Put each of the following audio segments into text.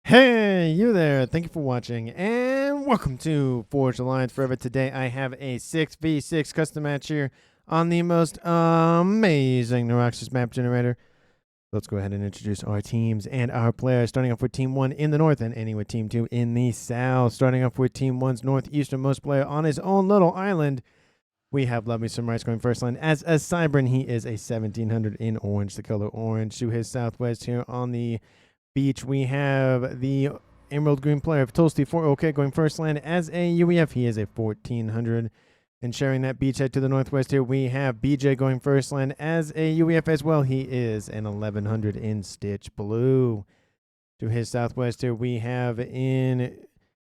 Hey, you there. Thank you for watching, and welcome to Forge Alliance Forever. Today, I have a 6v6 custom match here on the most amazing Neuroxis map generator. Let's go ahead and introduce our teams and our players, starting off with Team 1 in the north and ending with Team 2 in the south. Starting off with Team 1's northeasternmost player on his own little island, we have Love Me Some Rice going first line as a Cybran. He is a 1700 in orange, the color orange. To his southwest here on the beach, we have the emerald green player of Toasty 4OK going first line as a UEF. He is a 1400. And sharing that beachhead to the northwest here, we have BJ going first line as a UEF as well. He is an 1100 in Stitch Blue. To his southwest here, we have in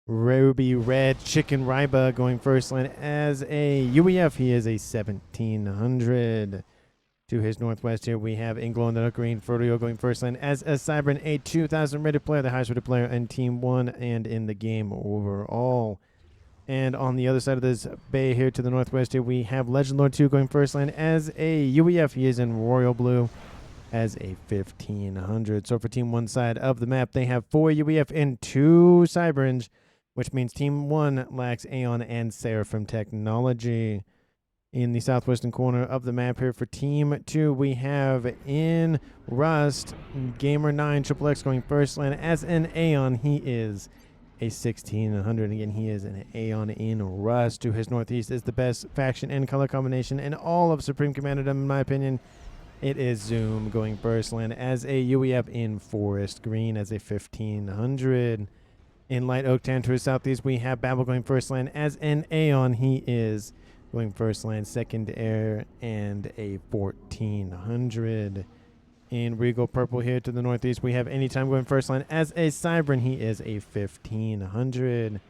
Ruby Red Chicken Ryba going first line as a UEF. He is a 1700. To his northwest here, we have in Glow in the Dark Green Fertio going first line as a Cybran, a 2000 rated player, the highest rated player in Team 1 and in the game overall. And on the other side of this bay here to the northwest here, we have Legend Lord 2 going first line as a UEF. He is in Royal Blue as a 1500. So for Team 1 side of the map, they have 4 UEF and 2 Cybrans, which means Team 1 lacks Aeon and Seraphim technology. In the southwestern corner of the map here for Team 2, we have in Rust, Gamer9 Triple X going first line as an Aeon. He is a 1600. Again, he is an Aeon in Rust. To his northeast is the best faction and color combination in all of Supreme Commanderdom, in my opinion. It is Zoom going first line as a UEF in Forest Green as a 1500. In Light Oak Town to his southeast, we have Babel going first line as an Aeon. He is going first line, second air, and a 1400. In Regal Purple here to the northeast, we have Anytime going first line as a Cybran. He is a 1500.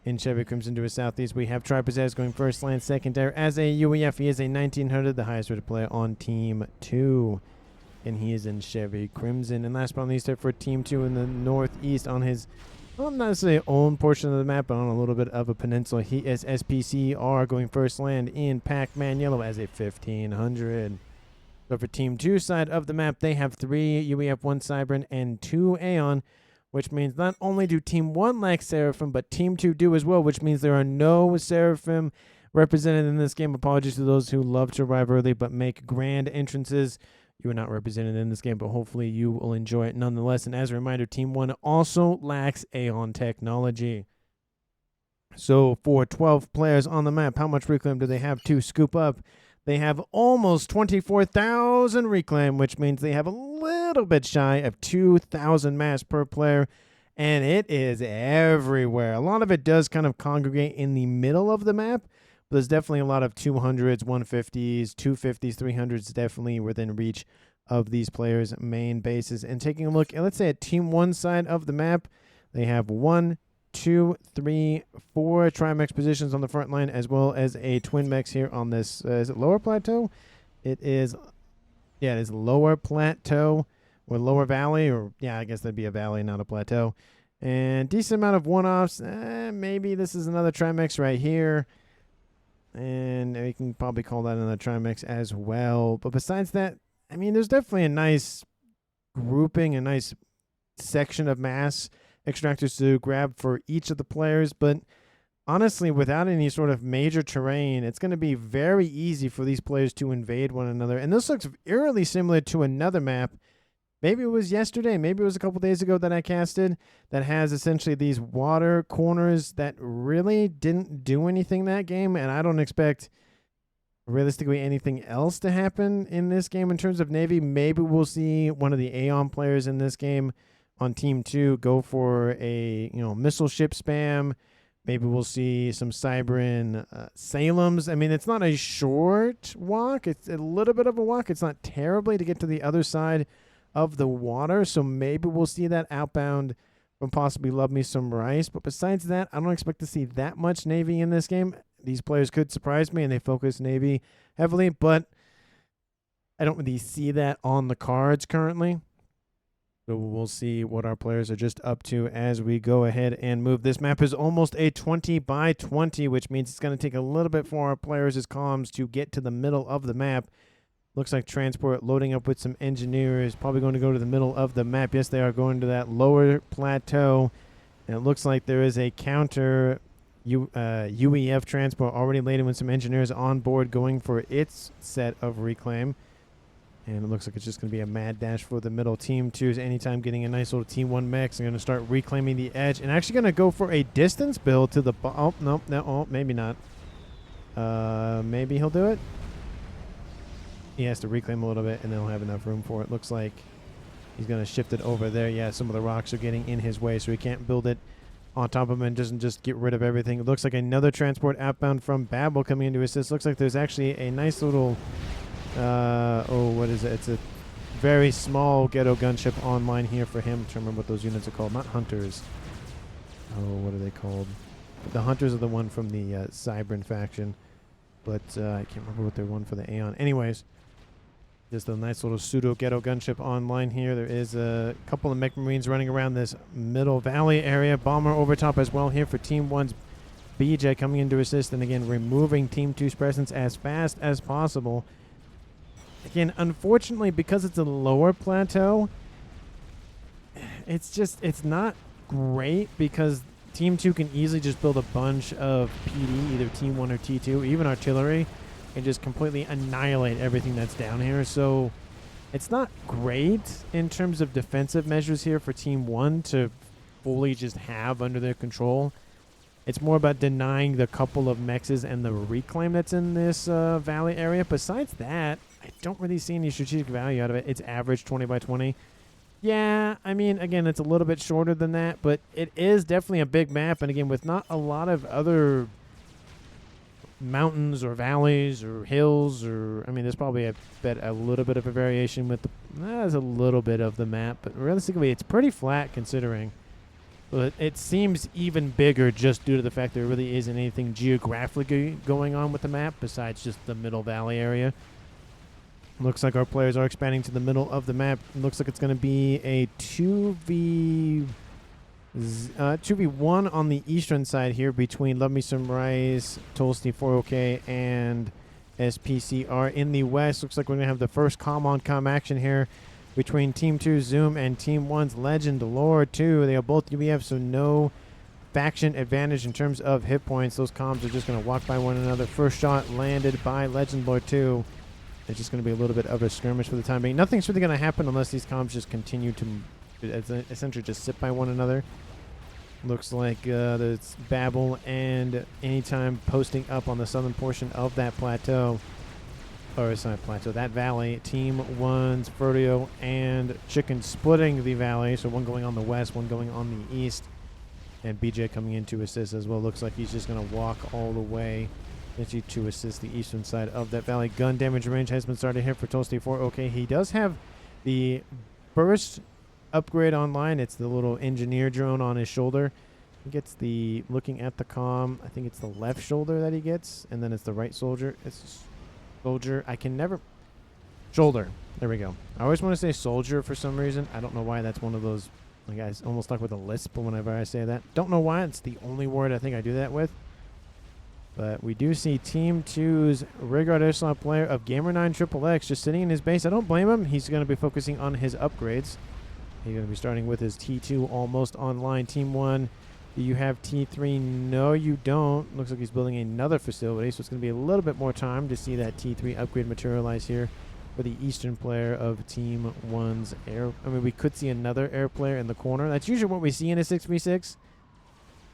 In Chevy Crimson to his southeast, we have Tripossess going first line, second air as a UEF. He is a 1900, the highest rated player on Team 2. And he is in Chevy Crimson. And last but not least, for Team 2 in the northeast on his, well, not necessarily own portion of the map, but on a little bit of a peninsula, he is SPCR going first land in Pac-Man Yellow as a 1500. So for Team 2 side of the map, they have 3 UEF, 1 Cybran, and 2 Aeon, which means not only do Team 1 lack Seraphim, but Team 2 do as well, which means there are no Seraphim represented in this game. Apologies to those who love to arrive early but make grand entrances. You are not represented in this game, but hopefully you will enjoy it nonetheless. And as a reminder, Team 1 also lacks Aeon technology. So for 12 players on the map, how much reclaim do they have to scoop up? They have almost 24,000 reclaim, which means they have a little bit shy of 2,000 mass per player. And it is everywhere. A lot of it does kind of congregate in the middle of the map. There's definitely a lot of 200s, 150s, 250s, 300s definitely within reach of these players' main bases. And taking a look, let's say at Team 1 side of the map, they have 1, 2, 3, 4 Trimex positions on the front line, as well as a Twin Mechs here on this, is it Lower Plateau? It is, yeah, it is Lower Plateau or Lower Valley, or yeah, I guess that'd be a valley, not a plateau. And decent amount of one-offs. Maybe this is another Trimex right here. And we can probably call that another Trimex as well. But besides that, I mean, there's definitely a nice grouping, a nice section of mass extractors to grab for each of the players. But honestly, without any sort of major terrain, it's going to be very easy for these players to invade one another. And this looks eerily similar to another map. Maybe it was yesterday, maybe it was a couple days ago that I casted, that has essentially these water corners that really didn't do anything that game, and I don't expect realistically anything else to happen in this game in terms of Navy. Maybe we'll see one of the Aeon players in this game on Team 2 go for a missile ship spam. Maybe we'll see some Cybran Salems. I mean, it's not a short walk. It's a little bit of a walk. It's not terribly to get to the other side of the water, so maybe we'll see that outbound from possibly Love Me Some Rice. But besides that, I don't expect to see that much Navy in this game. These players could surprise me, and they focus Navy heavily, but I don't really see that on the cards currently. So we'll see what our players are just up to as we go ahead and move. This map is almost a 20 by 20, which means it's going to take a little bit for our players' comms to get to the middle of the map. Looks like transport loading up with some engineers. Probably going to go to the middle of the map. Yes, they are going to that lower plateau. And it looks like there is a counter UEF transport already laden with some engineers on board going for its set of reclaim. And it looks like it's just going to be a mad dash for the middle. Team 2's anytime getting a nice little Team 1 mechs. They're going to start reclaiming the edge. And actually going to go for a distance build to the... Oh, no, oh, maybe not. Maybe he'll do it. He has to reclaim a little bit, and they'll have enough room for it. Looks like he's going to shift it over there. Yeah, some of the rocks are getting in his way, so he can't build it on top of him and doesn't just get rid of everything. It looks like another transport outbound from Babel coming in to assist. Looks like there's actually a nice little... what is it? It's a very small ghetto gunship online here for him. I'm trying to remember what those units are called. Not hunters. Oh, what are they called? The hunters are the one from the Cybran faction. But I can't remember what they're one for the Aeon. Anyways, just a nice little pseudo ghetto gunship online here. There is a couple of mech marines running around this middle valley area. Bomber over top as well here for Team 1's BJ coming in to assist. And again, removing Team 2's presence as fast as possible. Again, unfortunately, because it's a lower plateau, it's not great because Team 2 can easily just build a bunch of PD, either Team 1 or T2, even artillery, and just completely annihilate everything that's down here. So it's not great in terms of defensive measures here for Team 1 to fully just have under their control. It's more about denying the couple of mexes and the reclaim that's in this valley area. Besides that, I don't really see any strategic value out of it. It's average 20 by 20. Yeah, I mean, again, it's a little bit shorter than that, but it is definitely a big map. And again, with not a lot of other mountains or valleys or hills, or I mean, there's probably a little bit of a variation with the there's a little bit of the map, but realistically, it's pretty flat considering. But it seems even bigger just due to the fact there really isn't anything geographically going on with the map besides just the middle valley area. Looks like our players are expanding to the middle of the map. Looks like it's going to be a 2v1 on the eastern side here between Love Me Some Rice, Tolstoy 4OK, and SPCR. In the west, looks like we're going to have the first com-on-com action here between Team 2's Zoom and Team 1's Legend Lore 2. They are both UEF, so no faction advantage in terms of hit points. Those comms are just going to walk by one another. First shot landed by Legend Lore 2. It's just going to be a little bit of a skirmish for the time being. Nothing's really going to happen unless these comms just continue to essentially just sit by one another. Looks like there's Babel and Anytime posting up on the southern portion of that plateau. Or it's not plateau, that valley. Team 1's Fertio and Chicken splitting the valley. So one going on the west, one going on the east. And BJ coming in to assist as well. Looks like he's just going to walk all the way to assist the eastern side of that valley. Gun damage range has been started here for Tolstoy 4. Okay, he does have the burst upgrade online. It's the little engineer drone on his shoulder. He gets the, looking at the comm, I think it's the left shoulder that he gets, and then it's the right soldier. It's soldier. I can never... Shoulder. There we go. I always want to say soldier for some reason. I don't know why. That's one of those, like, I almost stuck with a lisp whenever I say that. Don't know why. It's the only word I think I do that with. But we do see Team 2's Rigard Airslot player of Gamer9 XXX just sitting in his base. I don't blame him. He's going to be focusing on his upgrades. He's going to be starting with his T2 almost online. Team 1, do you have T3? No, you don't. Looks like he's building another facility, so it's going to be a little bit more time to see that T3 upgrade materialize here for the eastern player of Team 1's air. I mean, we could see another air player in the corner. That's usually what we see in a 6v6.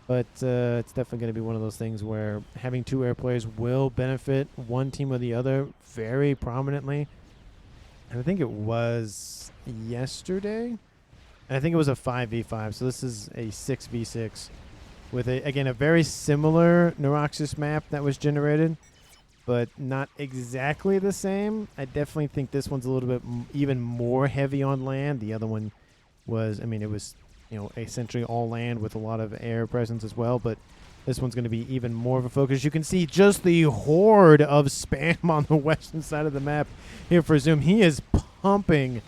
But it's definitely going to be one of those things where having two air players will benefit one team or the other very prominently. And I think it was yesterday. I think it was a 5v5. So this is a 6v6 with, again, a very similar Neuroxis map that was generated, but not exactly the same. I definitely think this one's a little bit even more heavy on land. The other one was, I mean, it was... essentially all land with a lot of air presence as well. But this one's going to be even more of a focus. You can see just the horde of spam on the western side of the map here for Zoom. He is pumping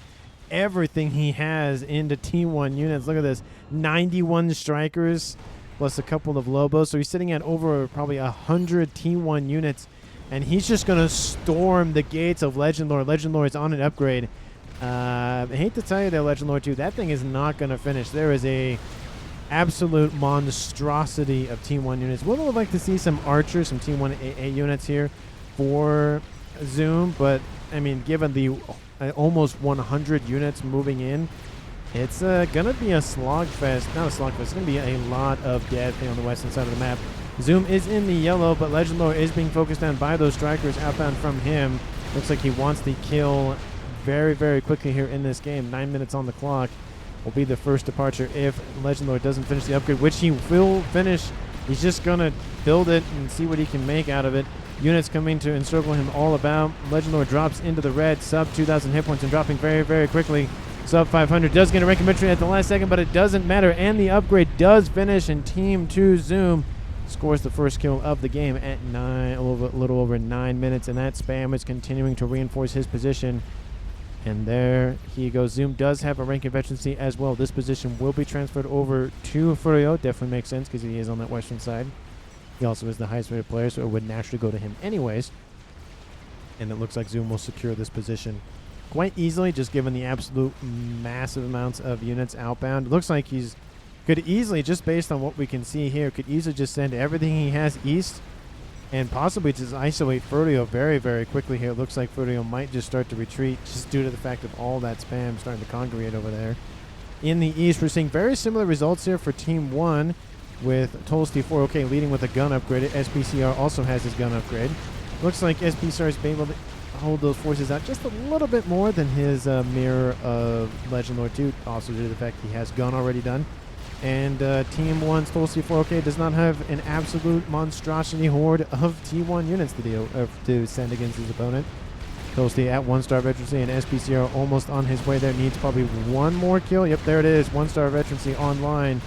everything he has into Team 1 units. Look at this. 91 strikers plus a couple of Lobos. So he's sitting at over probably 100 Team 1 units and he's just going to storm the gates of Legend Lord. Legend Lord is on an upgrade. I hate to tell you that, Legend Lord 2, that thing is not going to finish. There is a absolute monstrosity of Team 1 units. Would have liked to see some archers, some Team 1 AA units here for Zoom, but I mean, given the almost 100 units moving in, it's gonna be a slogfest. Not a slogfest. It's gonna be a lot of death here on the western side of the map. Zoom is in the yellow, but Legend Lord is being focused on by those strikers outbound from him. Looks like he wants the kill very, very quickly here in this game. 9 minutes on the clock will be the first departure if Legend Lord doesn't finish the upgrade, which he will finish. He's just gonna build it and see what he can make out of it. Units coming to encircle him all about. Legend Lord drops into the red, sub 2,000 hit points and dropping very, very quickly. Sub 500 does get a rank inventory at the last second, but it doesn't matter. And the upgrade does finish, and Team 2 Zoom scores the first kill of the game at a little over 9 minutes. And that spam is continuing to reinforce his position. And there he goes. Zoom does have a rank inventory as well. This position will be transferred over to Furio. Definitely makes sense because he is on that western side. He also is the highest rated player, so it would naturally go to him anyways. And it looks like Zoom will secure this position quite easily, just given the absolute massive amounts of units outbound. It looks like he's could easily, just based on what we can see here, could easily just send everything he has east and possibly just isolate Furio very, very quickly here. It looks like Furio might just start to retreat just due to the fact of all that spam starting to congregate over there. In the east, we're seeing very similar results here for Team 1. With Tolsty 4OK leading with a gun upgrade. SPCR also has his gun upgrade. Looks like SPCR is able to hold those forces out just a little bit more than his mirror of Legend Lord 2, also due to the fact he has gun already done. And Team 1's Tolsty 4OK does not have an absolute monstrosity horde of T1 units to send against his opponent. Tolsty at 1-star veterancy, and SPCR almost on his way there. Needs probably one more kill. Yep, there it is. 1-star veterancy online.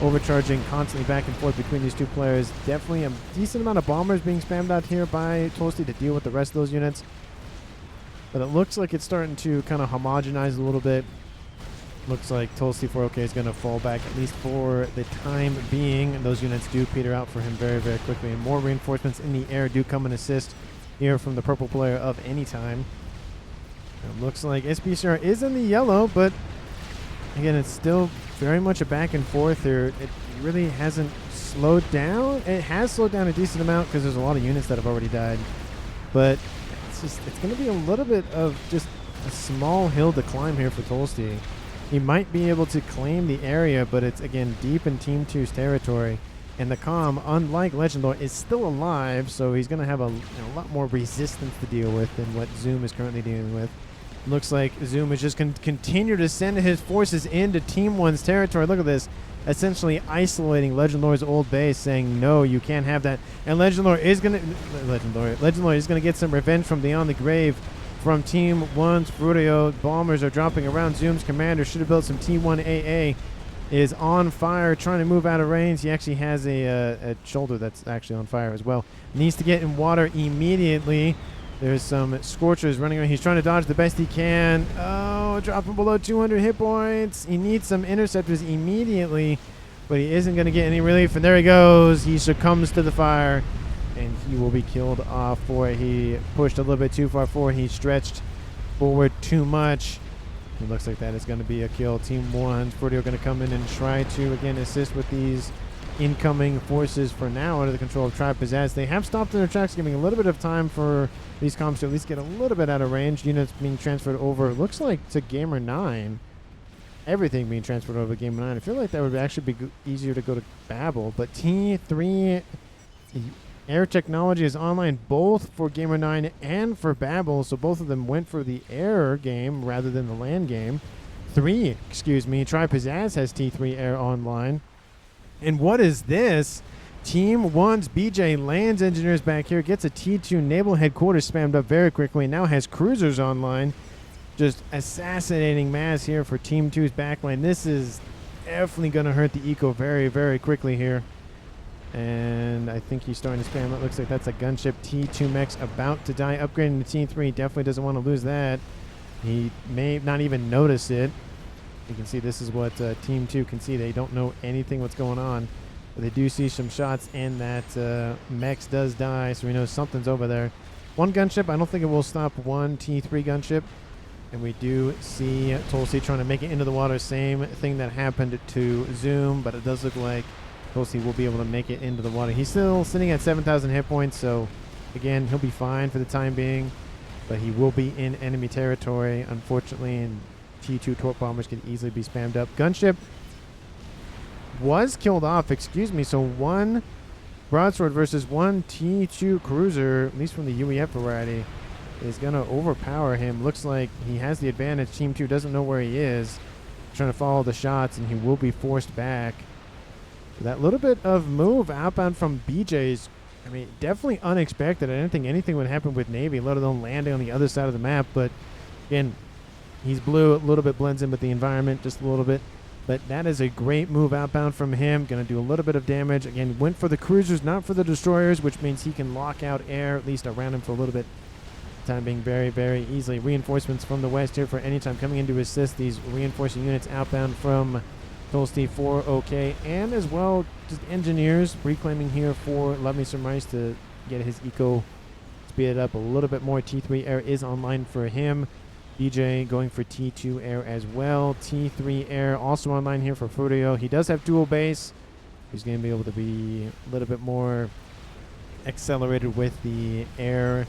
Overcharging constantly back and forth between these two players. Definitely a decent amount of bombers being spammed out here by Tolsty to deal with the rest of those units. But it looks like it's starting to kind of homogenize a little bit. Looks like Tolsty 4OK is going to fall back, at least for the time being. And those units do peter out for him very, very quickly. And more reinforcements in the air do come and assist here from the purple player of any time. It looks like SPCR is in the yellow, but again, it's still very much a back and forth here. It really hasn't slowed down. It has slowed down a decent amount because there's a lot of units that have already died. But it's going to be a little bit of just a small hill to climb here for Tolsty. He might be able to claim the area, but it's, again, deep in Team 2's territory. And the Comm, unlike Legend Lord, is still alive, so he's going to have a lot more resistance to deal with than what Zoom is currently dealing with. Looks like Zoom is just going to continue to send his forces into Team 1's territory. Look at this. Essentially isolating Legend Lord's old base, saying, no, you can't have that. And Legend Lord is going to get some revenge from beyond the grave from Team 1's Furio. Bombers are dropping around. Zoom's commander should have built some T1 AA. Is on fire, trying to move out of range. He actually has a shoulder that's actually on fire as well. Needs to get in water immediately. There's some Scorchers running around. He's trying to dodge the best he can. Oh, dropping below 200 hit points. He needs some interceptors immediately, but he isn't going to get any relief. And there he goes. He succumbs to the fire, and he will be killed off for it. He pushed a little bit too far forward. He stretched forward too much. It looks like that is going to be a kill. Team 1, Furio going to come in and try to, again, assist with these incoming forces for now under the control of Tribe Pizzazz. They have stopped in their tracks, giving a little bit of time for these comms to at least get a little bit out of range. Units being transferred over, looks like to Gamer 9. Everything being transferred over to Gamer 9. I feel like that would actually be easier to go to Babel, but T3 Air Technology is online both for Gamer 9 and for Babel, so both of them went for the air game rather than the land game. Tribe Pizzazz has T3 Air online. And what is this? Team 1's BJ Lands Engineers back here gets a T2 Naval Headquarters spammed up very quickly, and now has cruisers online. Just assassinating mass here for Team 2's backline. This is definitely going to hurt the eco very, very quickly here. And I think he's starting to spam. It looks like that's a gunship. T2 Mechs about to die. Upgrading to T3. Definitely doesn't want to lose that. He may not even notice it. You can see this is what Team 2 can see. They don't know anything what's going on. But they do see some shots, and that Mechs does die, so we know something's over there. One gunship, I don't think it will stop one T3 gunship. And we do see Tulsi trying to make it into the water. Same thing that happened to Zoom, but it does look like Tulsi will be able to make it into the water. He's still sitting at 7,000 hit points, so again, he'll be fine for the time being. But he will be in enemy territory, unfortunately, and T2 torp bombers could easily be spammed up. Gunship was killed off, excuse me, so one broadsword versus one T2 cruiser, at least from the UEF variety, is going to overpower him. Looks like he has the advantage. Team 2 doesn't know where he is. Trying to follow the shots, and he will be forced back. That little bit of move outbound from BJ's, I mean, definitely unexpected. I didn't think anything would happen with Navy, let alone landing on the other side of the map. But, again, he's blue. A little bit blends in with the environment, just a little bit. But that is a great move outbound from him. Going to do a little bit of damage. Again, went for the cruisers, not for the destroyers, which means he can lock out air, at least around him for a little bit. Time being very, very easily. Reinforcements from the west here for any time coming in to assist these reinforcing units outbound from Tulsi for OK, and as well just engineers reclaiming here for Love Me Some Rice to get his eco speeded up a little bit more. T3 air is online for him. DJ going for T2 air as well. T3 air also online here for Furio. He does have dual base. He's going to be able to be a little bit more accelerated with the air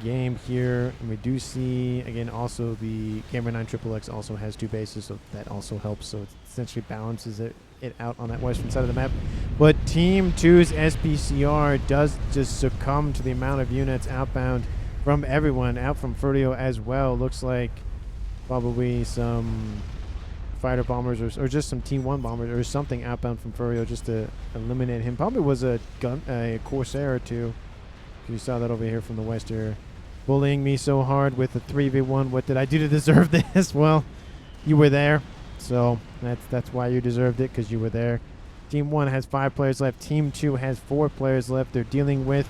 game here. And we do see, again, also the Gamer 9 XXX also has two bases, so that also helps. So it essentially balances it out on that western side of the map. But Team 2's SPCR does just succumb to the amount of units outbound from everyone, out from Furio as well. Looks like probably some fighter bombers or just some Team 1 bombers or something outbound from Furio just to eliminate him. Probably was a Corsair or two. You saw that over here from the west here. Bullying me so hard with the 3v1. What did I do to deserve this? Well, you were there. So that's why you deserved it, because you were there. Team 1 has 5 players left. Team 2 has 4 players left. They're dealing with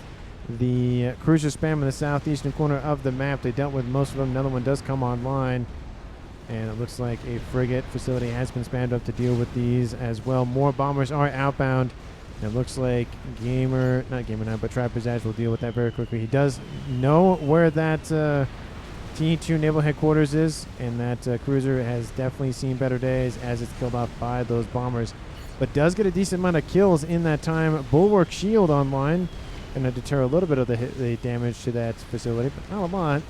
the cruiser spam in the southeastern corner of the map. They dealt with most of them. Another one does come online. And it looks like a frigate facility has been spammed up to deal with these as well. More bombers are outbound. It looks like not Gamer 9, but Trapper's Edge will deal with that very quickly. He does know where that T2 naval headquarters is, and that cruiser has definitely seen better days as it's killed off by those bombers. But does get a decent amount of kills in that time. Bulwark Shield online, going to deter a little bit of the damage to that facility, but not a lot.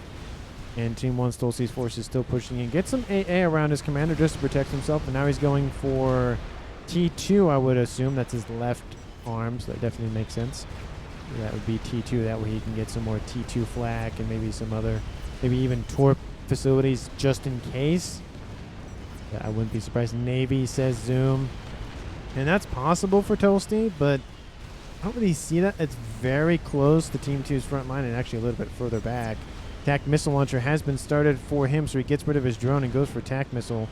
And Team 1's Tulsi's forces still pushing in. Gets some AA around his commander just to protect himself, and now he's going for T2, I would assume. That's his left arm, so that definitely makes sense. That would be T2. That way he can get some more T2 flak and maybe some other, maybe even torp facilities just in case. I wouldn't be surprised. Navy, says Zoom. And that's possible for Toasty, but I don't really see that. It's very close to Team 2's front line and actually a little bit further back. Tac missile launcher has been started for him, so he gets rid of his drone and goes for tac missile.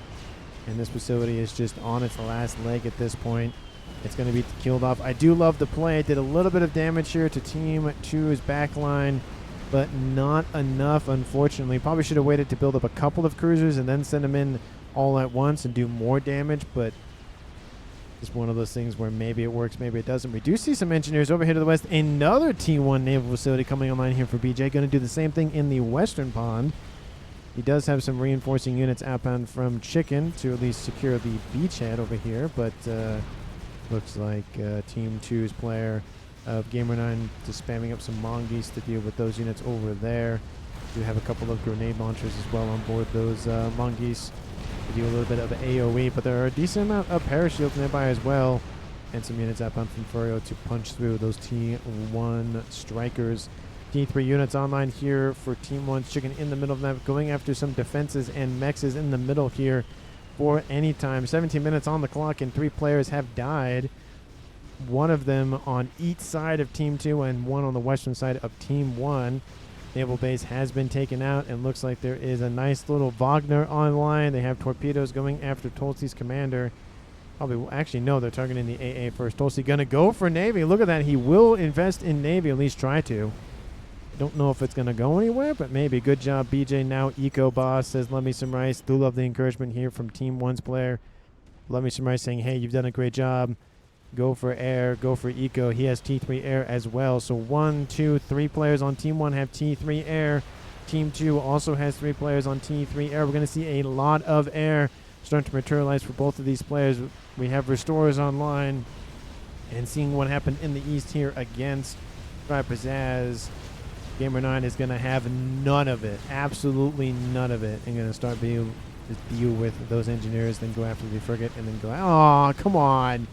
And this facility is just on its last leg at this point. It's going to be killed off. I do love the play. It did a little bit of damage here to Team 2's backline, but not enough, unfortunately. Probably should have waited to build up a couple of cruisers and then send them in all at once and do more damage, but it's one of those things where maybe it works, maybe it doesn't. We do see some engineers over here to the west. Another T1 naval facility coming online here for BJ. Going to do the same thing in the western pond. He does have some reinforcing units outbound from Chicken to at least secure the beachhead over here, but looks like Team 2's player of Gamer 9 just spamming up some mongoose to deal with those units over there. Do have a couple of grenade launchers as well on board those mongoose to do a little bit of AoE, but there are a decent amount of parashields nearby as well, and some units outbound from Furio to punch through those T1 strikers. T3 units online here for Team 1's Chicken in the middle of the map, going after some defenses and mechs in the middle here for any time. 17 minutes on the clock and 3 players have died. One of them on each side of Team 2 and one on the western side of Team 1. Naval base has been taken out, and looks like there is a nice little Wagner online. They have torpedoes going after Tulsi's commander. Probably, actually, no, they're targeting the AA first. Tulsi going to go for Navy. Look at that. He will invest in Navy, at least try to. Don't know if it's going to go anywhere, but maybe. Good job, BJ. Now Eco Boss says, love me some rice. Do love the encouragement here from Team 1's player. Love me some rice saying, hey, you've done a great job. go for air, go for eco. He has T3 air as well. So 1, 2, 3 players on Team 1 have T3 air. Team 2 also has 3 players on T3 air. We're going to see a lot of air starting to materialize for both of these players. We have Restorers online, and seeing what happened in the East here against Pizzazz. Gamer 9 is going to have none of it, absolutely none of it, and going to start deal with those engineers, then go after the frigate, and then go, oh, come on,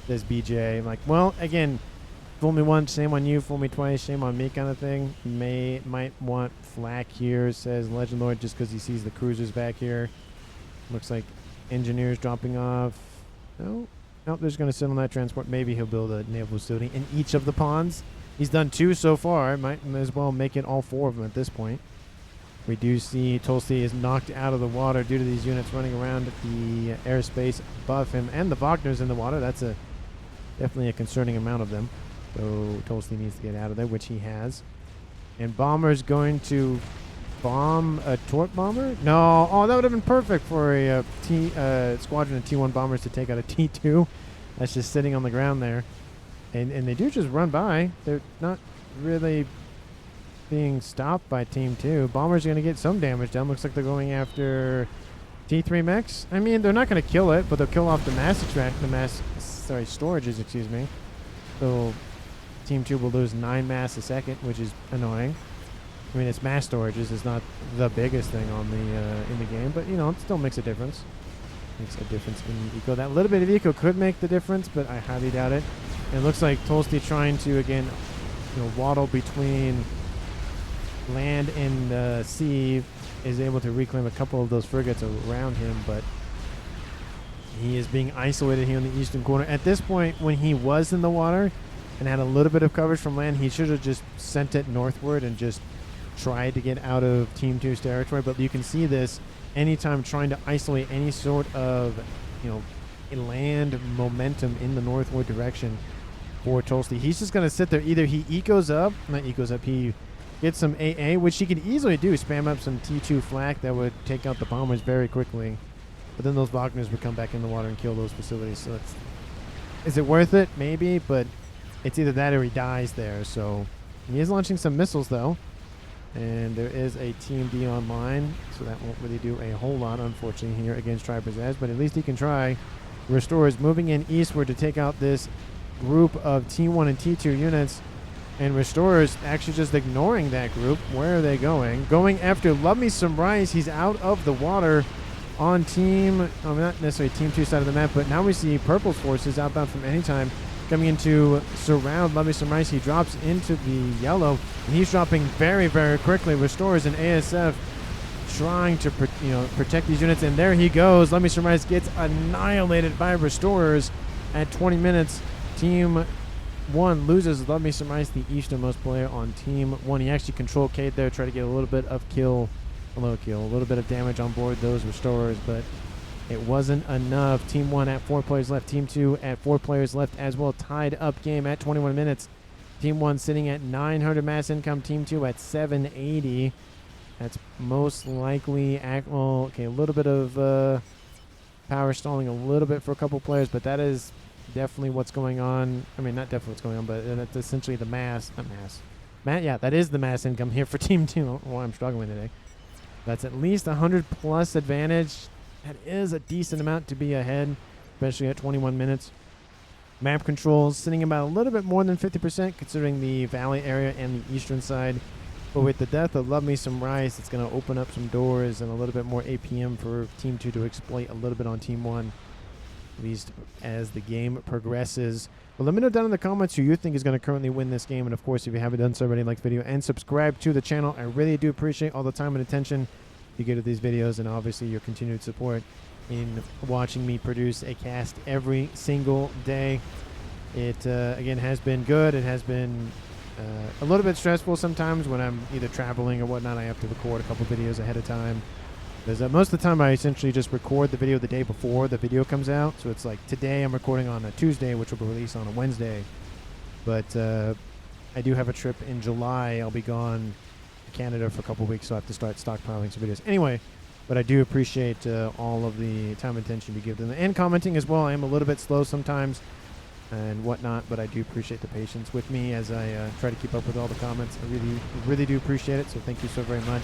this BJ. I'm like, well, again, fool me once, shame on you, fool me twice, shame on me kind of thing. Might want flak here, says Legend Lord, just because he sees the cruisers back here. Looks like engineers dropping off. Nope, they're just going to sit on that transport. Maybe he'll build a naval facility in each of the ponds. He's done 2 so far. Might as well make it all 4 of them at this point. We do see Tolstoy is knocked out of the water due to these units running around the airspace above him, and the Wagner's in the water. That's definitely a concerning amount of them. So Tolstoy needs to get out of there, which he has. And Bomber's going to bomb a Torp bomber? No. Oh, that would have been perfect for a squadron of T1 bombers to take out a T2. That's just sitting on the ground there. And they do just run by. They're not really being stopped by Team 2. Bombers are going to get some damage done. Looks like they're going after T3 mechs. I mean, they're not going to kill it, but they'll kill off the storages, excuse me. So Team 2 will lose 9 mass a second, which is annoying. I mean, it's mass storages. It's not the biggest thing on the in the game, but, you know, it still makes a difference. Makes a difference in eco. That little bit of eco could make the difference, but I highly doubt it. And it looks like Tolstoy trying to, again, you know, waddle between land and sea, is able to reclaim a couple of those frigates around him, but he is being isolated here in the eastern corner. At this point, when he was in the water and had a little bit of coverage from land, he should have just sent it northward and just tried to get out of Team 2's territory. But you can see this anytime trying to isolate any sort of, you know, land momentum in the northward direction for Tolstoy. He's just going to sit there. Either he he gets some AA, which he could easily do, spam up some T2 flak that would take out the bombers very quickly. But then those Wagners would come back in the water and kill those facilities. So is it worth it? Maybe, but it's either that or he dies there. So he is launching some missiles, though. And there is a Team D online, so that won't really do a whole lot, unfortunately, here against Pizzazz. But at least he can try. Restorers moving in eastward to take out this group of T1 and T2 units. And Restorers actually just ignoring that group. Where are they going? Going after Love Me Some Rice. He's out of the water on not necessarily Team 2 side of the map, but now we see Purple's forces outbound from Anytime coming in to surround Love Me Some Rice. He drops into the yellow, and he's dropping very, very quickly. Restorers and ASF trying to protect these units, and there he goes. Love Me Some Rice gets annihilated by Restorers at 20 minutes. Team 1 loses Love Me Some Rice, the easternmost player on Team 1. He actually controlled Cade there, tried to get a little bit of a little bit of damage on board those Restorers, but it wasn't enough. Team 1 at 4 players left. Team 2 at 4 players left as well. Tied up game at 21 minutes. Team 1 sitting at 900 mass income. Team 2 at 780. That's most likely... a little bit of power stalling a little bit for a couple players, but that is definitely what's going on. I mean, not definitely what's going on, but that's essentially the mass. Not mass. Yeah, that is the mass income here for Team 2. Well, I'm struggling today. That's at least 100 plus advantage. That is a decent amount to be ahead, especially at 21 minutes. Map controls sitting about a little bit more than 50% considering the valley area and the eastern side. But with the death of Love Me Some Rice, it's going to open up some doors and a little bit more APM for Team 2 to exploit a little bit on Team 1, at least as the game progresses. But let me know down in the comments who you think is going to currently win this game. And of course, if you haven't done so already, like the video and subscribe to the channel. I really do appreciate all the time and attention you get to these videos, and obviously your continued support in watching me produce a cast every single day. It again has been good. It has been a little bit stressful sometimes when I'm either traveling or whatnot. I have to record a couple videos ahead of time, because most of the time I essentially just record the video the day before the video comes out. So it's like today I'm recording on a Tuesday, which will be released on a Wednesday. But I do have a trip in July. I'll be gone Canada for a couple weeks, so I have to start stockpiling some videos anyway. But I do appreciate all of the time and attention you give them, and commenting as well. I am a little bit slow sometimes and whatnot, but I do appreciate the patience with me as I try to keep up with all the comments. I really do appreciate it, so thank you so very much.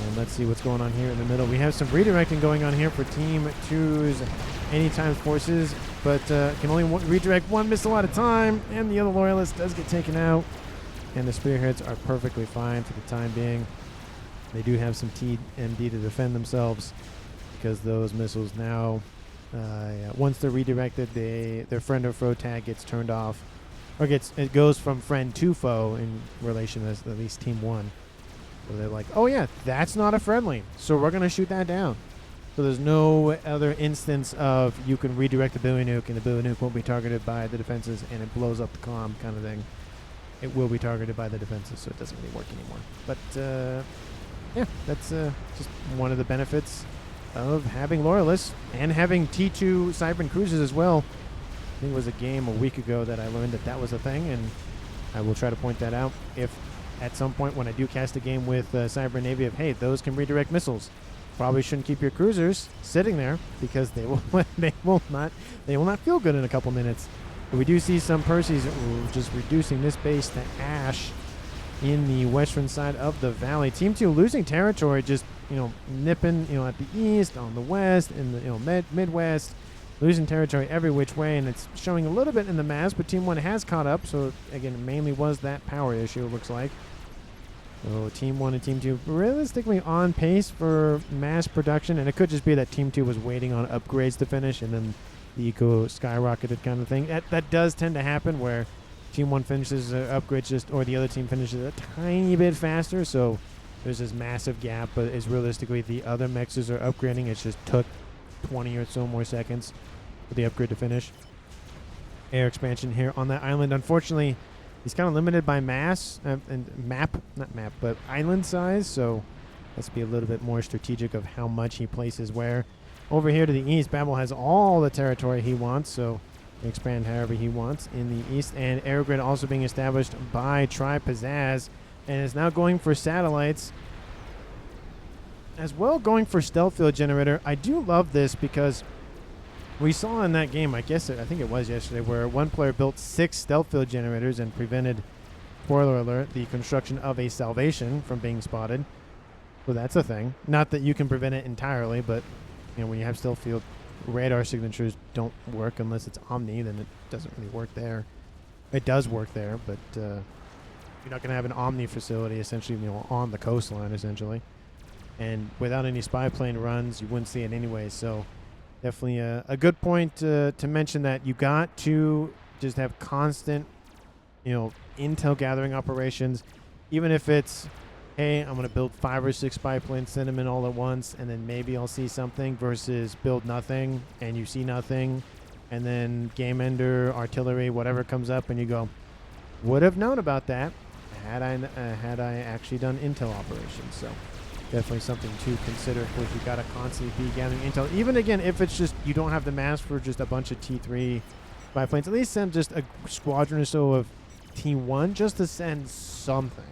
And let's see what's going on here in the middle. We have some redirecting going on here for Team 2's anytime forces, but can only redirect one missile at a time, and the other Loyalist does get taken out, and the Spearheads are perfectly fine for the time being. They do have some TMD to defend themselves, because those missiles now, once they're redirected, their friend or foe tag gets turned off, or it goes from friend to foe in relation to at least Team 1. So they're like, oh yeah, that's not a friendly, so we're going to shoot that down. So there's no other instance of you can redirect the Billy Nuke and the Billy Nuke won't be targeted by the defenses and it blows up the comm kind of thing. It will be targeted by the defenses, so it doesn't really work anymore. But yeah, that's just one of the benefits of having Loyalists and having T2 Cybern Cruisers as well. I think it was a game a week ago that I learned that was a thing, and I will try to point that out if at some point when I do cast a game with Cyber Navy of, hey, those can redirect missiles. Probably shouldn't keep your cruisers sitting there because they will not feel good in a couple minutes. But we do see some Perseus just reducing this base to ash in the western side of the valley. Team 2 losing territory, just nipping at the east, on the west, in the midwest, losing territory every which way, and it's showing a little bit in the mass. But Team 1 has caught up, so again, it mainly was that power issue. It looks like. So Team 1 and Team 2 realistically on pace for mass production, and it could just be that Team 2 was waiting on upgrades to finish, and then the eco skyrocketed kind of thing. That does tend to happen where Team 1 finishes upgrades or the other team finishes a tiny bit faster, so there's this massive gap, but it's realistically the other mexes are upgrading. It just took 20 or so more seconds for the upgrade to finish. Air expansion here on that island. Unfortunately, he's kind of limited by mass and but island size, so let's be a little bit more strategic of how much he places where. Over here to the east, Babel has all the territory he wants, so expand however he wants in the east. And air grid also being established by Tri-Pizzazz, and is now going for satellites as well, going for stealth field generator. I do love this because we saw in that game, I think it was yesterday, where one player built 6 stealth field generators and prevented, spoiler alert, the construction of a Salvation from being spotted. So that's a thing. Not that you can prevent it entirely, but when you have stealth field, radar signatures don't work unless it's Omni, then it doesn't really work there. It does work there, but you're not going to have an Omni facility essentially on the coastline essentially. And without any spy plane runs, you wouldn't see it anyway. So definitely a good point to mention that you got to just have constant, intel gathering operations, even if it's, hey, I'm going to build 5 or 6 spy planes, send them in all at once, and then maybe I'll see something, versus build nothing and you see nothing, and then game ender, artillery, whatever comes up, and you go, would have known about that had I actually done intel operations. So definitely something to consider. Of course, you got to constantly be gathering intel, even again if it's just you don't have the mass for just a bunch of T3 spy planes. At least send just a squadron or so of Team 1 just to send something.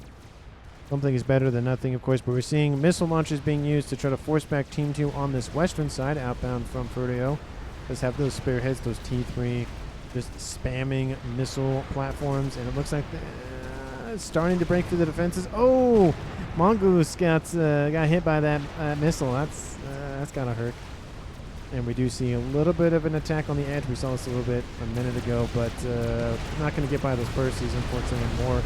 Something is better than nothing, of course, but we're seeing missile launchers being used to try to force back Team 2 on this western side, outbound from Ferdio. Let's have those spearheads, those T3, just spamming missile platforms, and it looks like it's starting to break through the defenses. Oh, Mongoose got hit by that missile. That's gotta hurt. And we do see a little bit of an attack on the edge. We saw this a little bit a minute ago, but not going to get by those Perseus, unfortunately. More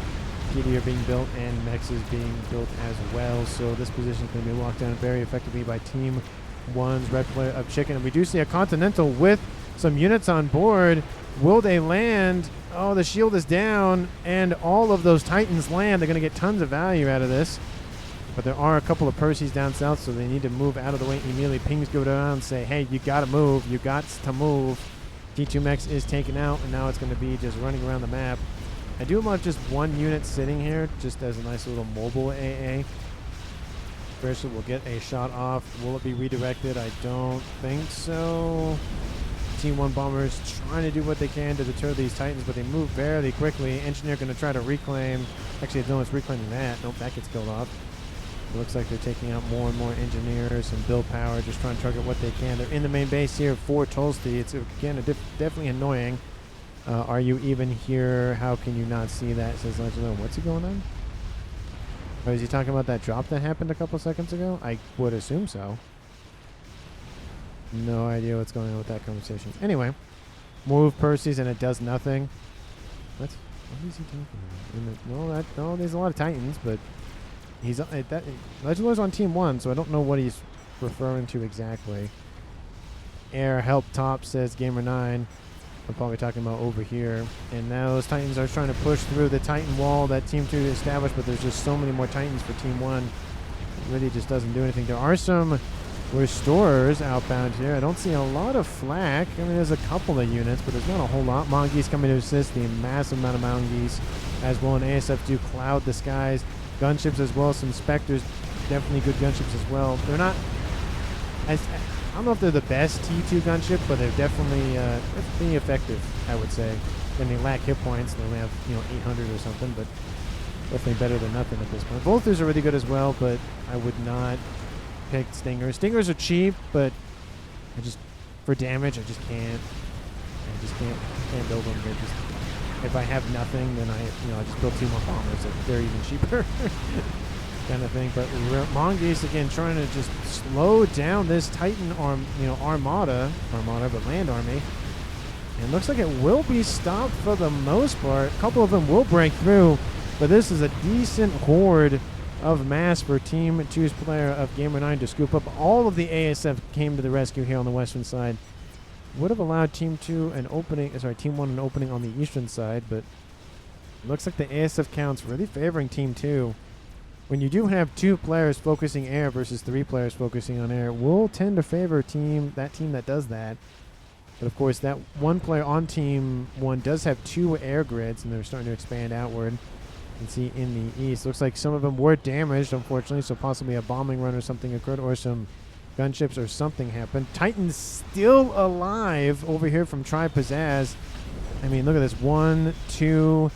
PD are being built and Mechs is being built as well. So this position is going to be locked down very effectively by Team 1's red player of Chicken. And we do see a Continental with some units on board. Will they land? Oh, the shield is down, and all of those Titans land. They're going to get tons of value out of this. But there are a couple of Perseus down south, so they need to move out of the way. Immediately pings go down and say, hey, you got to move. You got to move. T2 Mechs is taken out, and now it's going to be just running around the map. I do love just one unit sitting here, just as a nice little mobile AA. First, will get a shot off. Will it be redirected? I don't think so. Team 1 bombers trying to do what they can to deter these Titans, but they move fairly quickly. Engineer going to try to reclaim. Actually, no one's reclaiming that. Nope, that gets killed off. It looks like they're taking out more and more engineers and build power, just trying to target what they can. They're in the main base here for Tolstey. It's, again, definitely annoying. Are you even here? How can you not see that? It says Legend. What's he going on? Oh, is he talking about that drop that happened a couple seconds ago? I would assume so. No idea what's going on with that conversation. Anyway, move Percy's and it does nothing. What is he talking about? No, there's a lot of Titans, but he's Legendlord's on team 1, so I don't know what he's referring to exactly. Air help top, says Gamer9. I'm probably talking about over here. And now those Titans are trying to push through the Titan wall that Team 2 established, but there's just so many more Titans for Team 1. It really just doesn't do anything. There are some restorers outbound here. I don't see a lot of flak. I mean, there's a couple of units, but there's not a whole lot. Mongeese coming to assist the massive amount of Mongeese as well. And ASF do cloud the skies. Gunships as well. Some Spectres, definitely good gunships as well. They're not as... I don't know if they're the best T2 gunship, but they're definitely effective, I would say. And they lack hit points. They only have 800 or something, but definitely better than nothing at this point. Volters are really good as well, but I would not pick Stingers. Stingers are cheap, but for damage, I just can't build them. They're just, if I have nothing, then I just build 2 more bombers. They're even cheaper. Kind of thing. But Mongeese again trying to just slow down this Titan armada, but land army. And looks like it will be stopped for the most part. A couple of them will break through, but this is a decent horde of mass for Team 2's player of Gamer9 to scoop up. All of the ASF came to the rescue here on the western side. Would have allowed Team 2 an opening, Team 1 an opening on the eastern side, but it looks like the ASF count's really favoring Team 2. When you do have 2 players focusing air versus 3 players focusing on air, will tend to favor that team that does that. But of course, that one player on Team 1 does have 2 air grids, and they're starting to expand outward. You can see in the east. Looks like some of them were damaged, unfortunately, so possibly a bombing run or something occurred, or some gunships or something happened. Titan's still alive over here from Tri Pizzazz. I mean, look at this. 1, 2,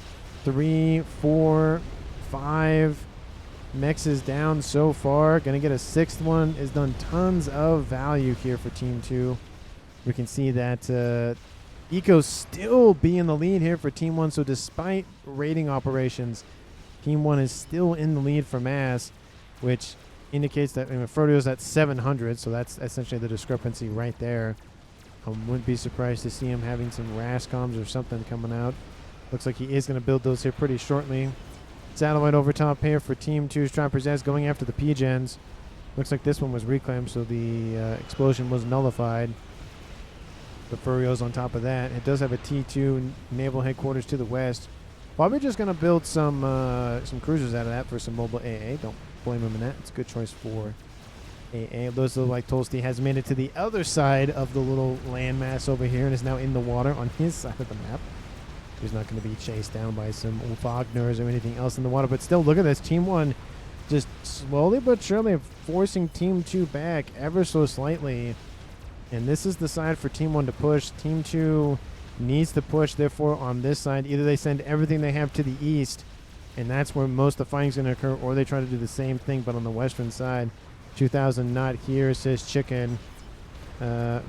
3, 4, 5... Mechs is down so far. Gonna get a 6th one. Has done tons of value here for Team 2. We can see that Eco still be in the lead here for Team 1. So despite raiding operations, Team 1 is still in the lead for mass, which indicates that Frodio's at 700. So that's essentially the discrepancy right there. I wouldn't be surprised to see him having some RAS comms or something coming out. Looks like he is going to build those here pretty shortly. Satellite over top here for Team 2's Tri Pizzazz going after the P-Gens. Looks like this one was reclaimed, so the explosion was nullified. The Furio's on top of that. It does have a T2 naval headquarters to the west. Probably just going to build some cruisers out of that for some mobile AA. Don't blame him in that. It's a good choice for AA. Those look like Tolsty has made it to the other side of the little landmass over here and is now in the water on his side of the map. He's not going to be chased down by some Wagners or anything else in the water. But still, look at this. Team 1 just slowly but surely forcing Team 2 back ever so slightly. And this is the side for Team 1 to push. Team 2 needs to push, therefore, on this side. Either they send everything they have to the east, and that's where most of the fighting is going to occur, or they try to do the same thing, but on the western side. 2000 not here, says Chicken.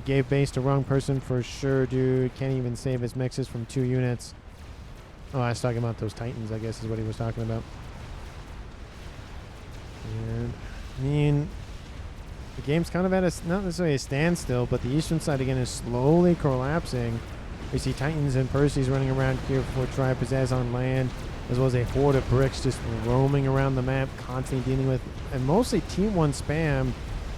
Gave base to wrong person for sure, dude. Can't even save his mixes from 2 units. Oh, I was talking about those Titans, I guess is what he was talking about. And, I mean, the game's kind of at not necessarily a standstill, but the eastern side again is slowly collapsing. We see Titans and Percy's running around here for Tri Pizzazz on land, as well as a horde of bricks just roaming around the map, constantly dealing with, and mostly Team 1 spam.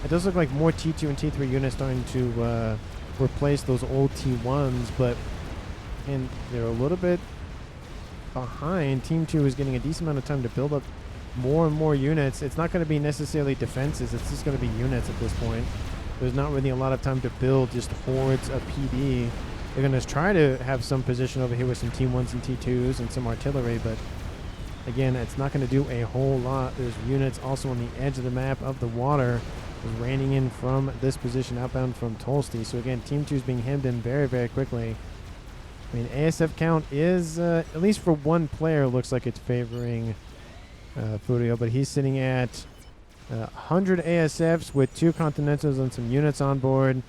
It does look like more T2 and T3 units starting to replace those old T1s, but and they're a little bit behind. Team 2 is getting a decent amount of time to build up more and more units. It's not going to be necessarily defenses. It's just going to be units at this point. There's not really a lot of time to build just hordes of PD. They're going to try to have some position over here with some Team 1s and T2s and some artillery, but again, it's not going to do a whole lot. There's units also on the edge of the map of the water raining in from this position outbound from Tolsty. So again, Team 2 is being hemmed in very, very quickly. I mean, ASF count is, at least for one player, looks like it's favoring Furio, but he's sitting at 100 ASFs with 2 Continentals and some units on board.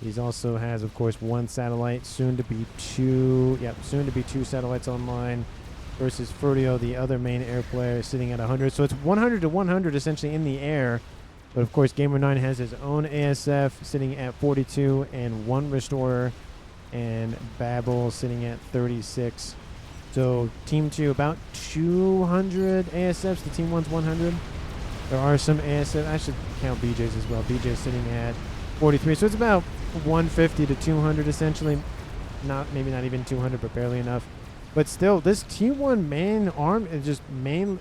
He's also has, of course, 1 satellite, soon to be 2. Yep, soon to be 2 satellites online. Versus Frudio, the other main air player, sitting at 100. So it's 100 to 100 essentially in the air. But of course, Gamer9 has his own ASF sitting at 42 and 1 restorer, and Babel sitting at 36. So Team 2 about 200 ASFs. The Team 1's 100. There are some ASF. I should count BJ's as well. BJ's sitting at 43. So it's about 150 to 200 essentially. Maybe not even 200, but barely enough. But still, this T1 main arm is just mainly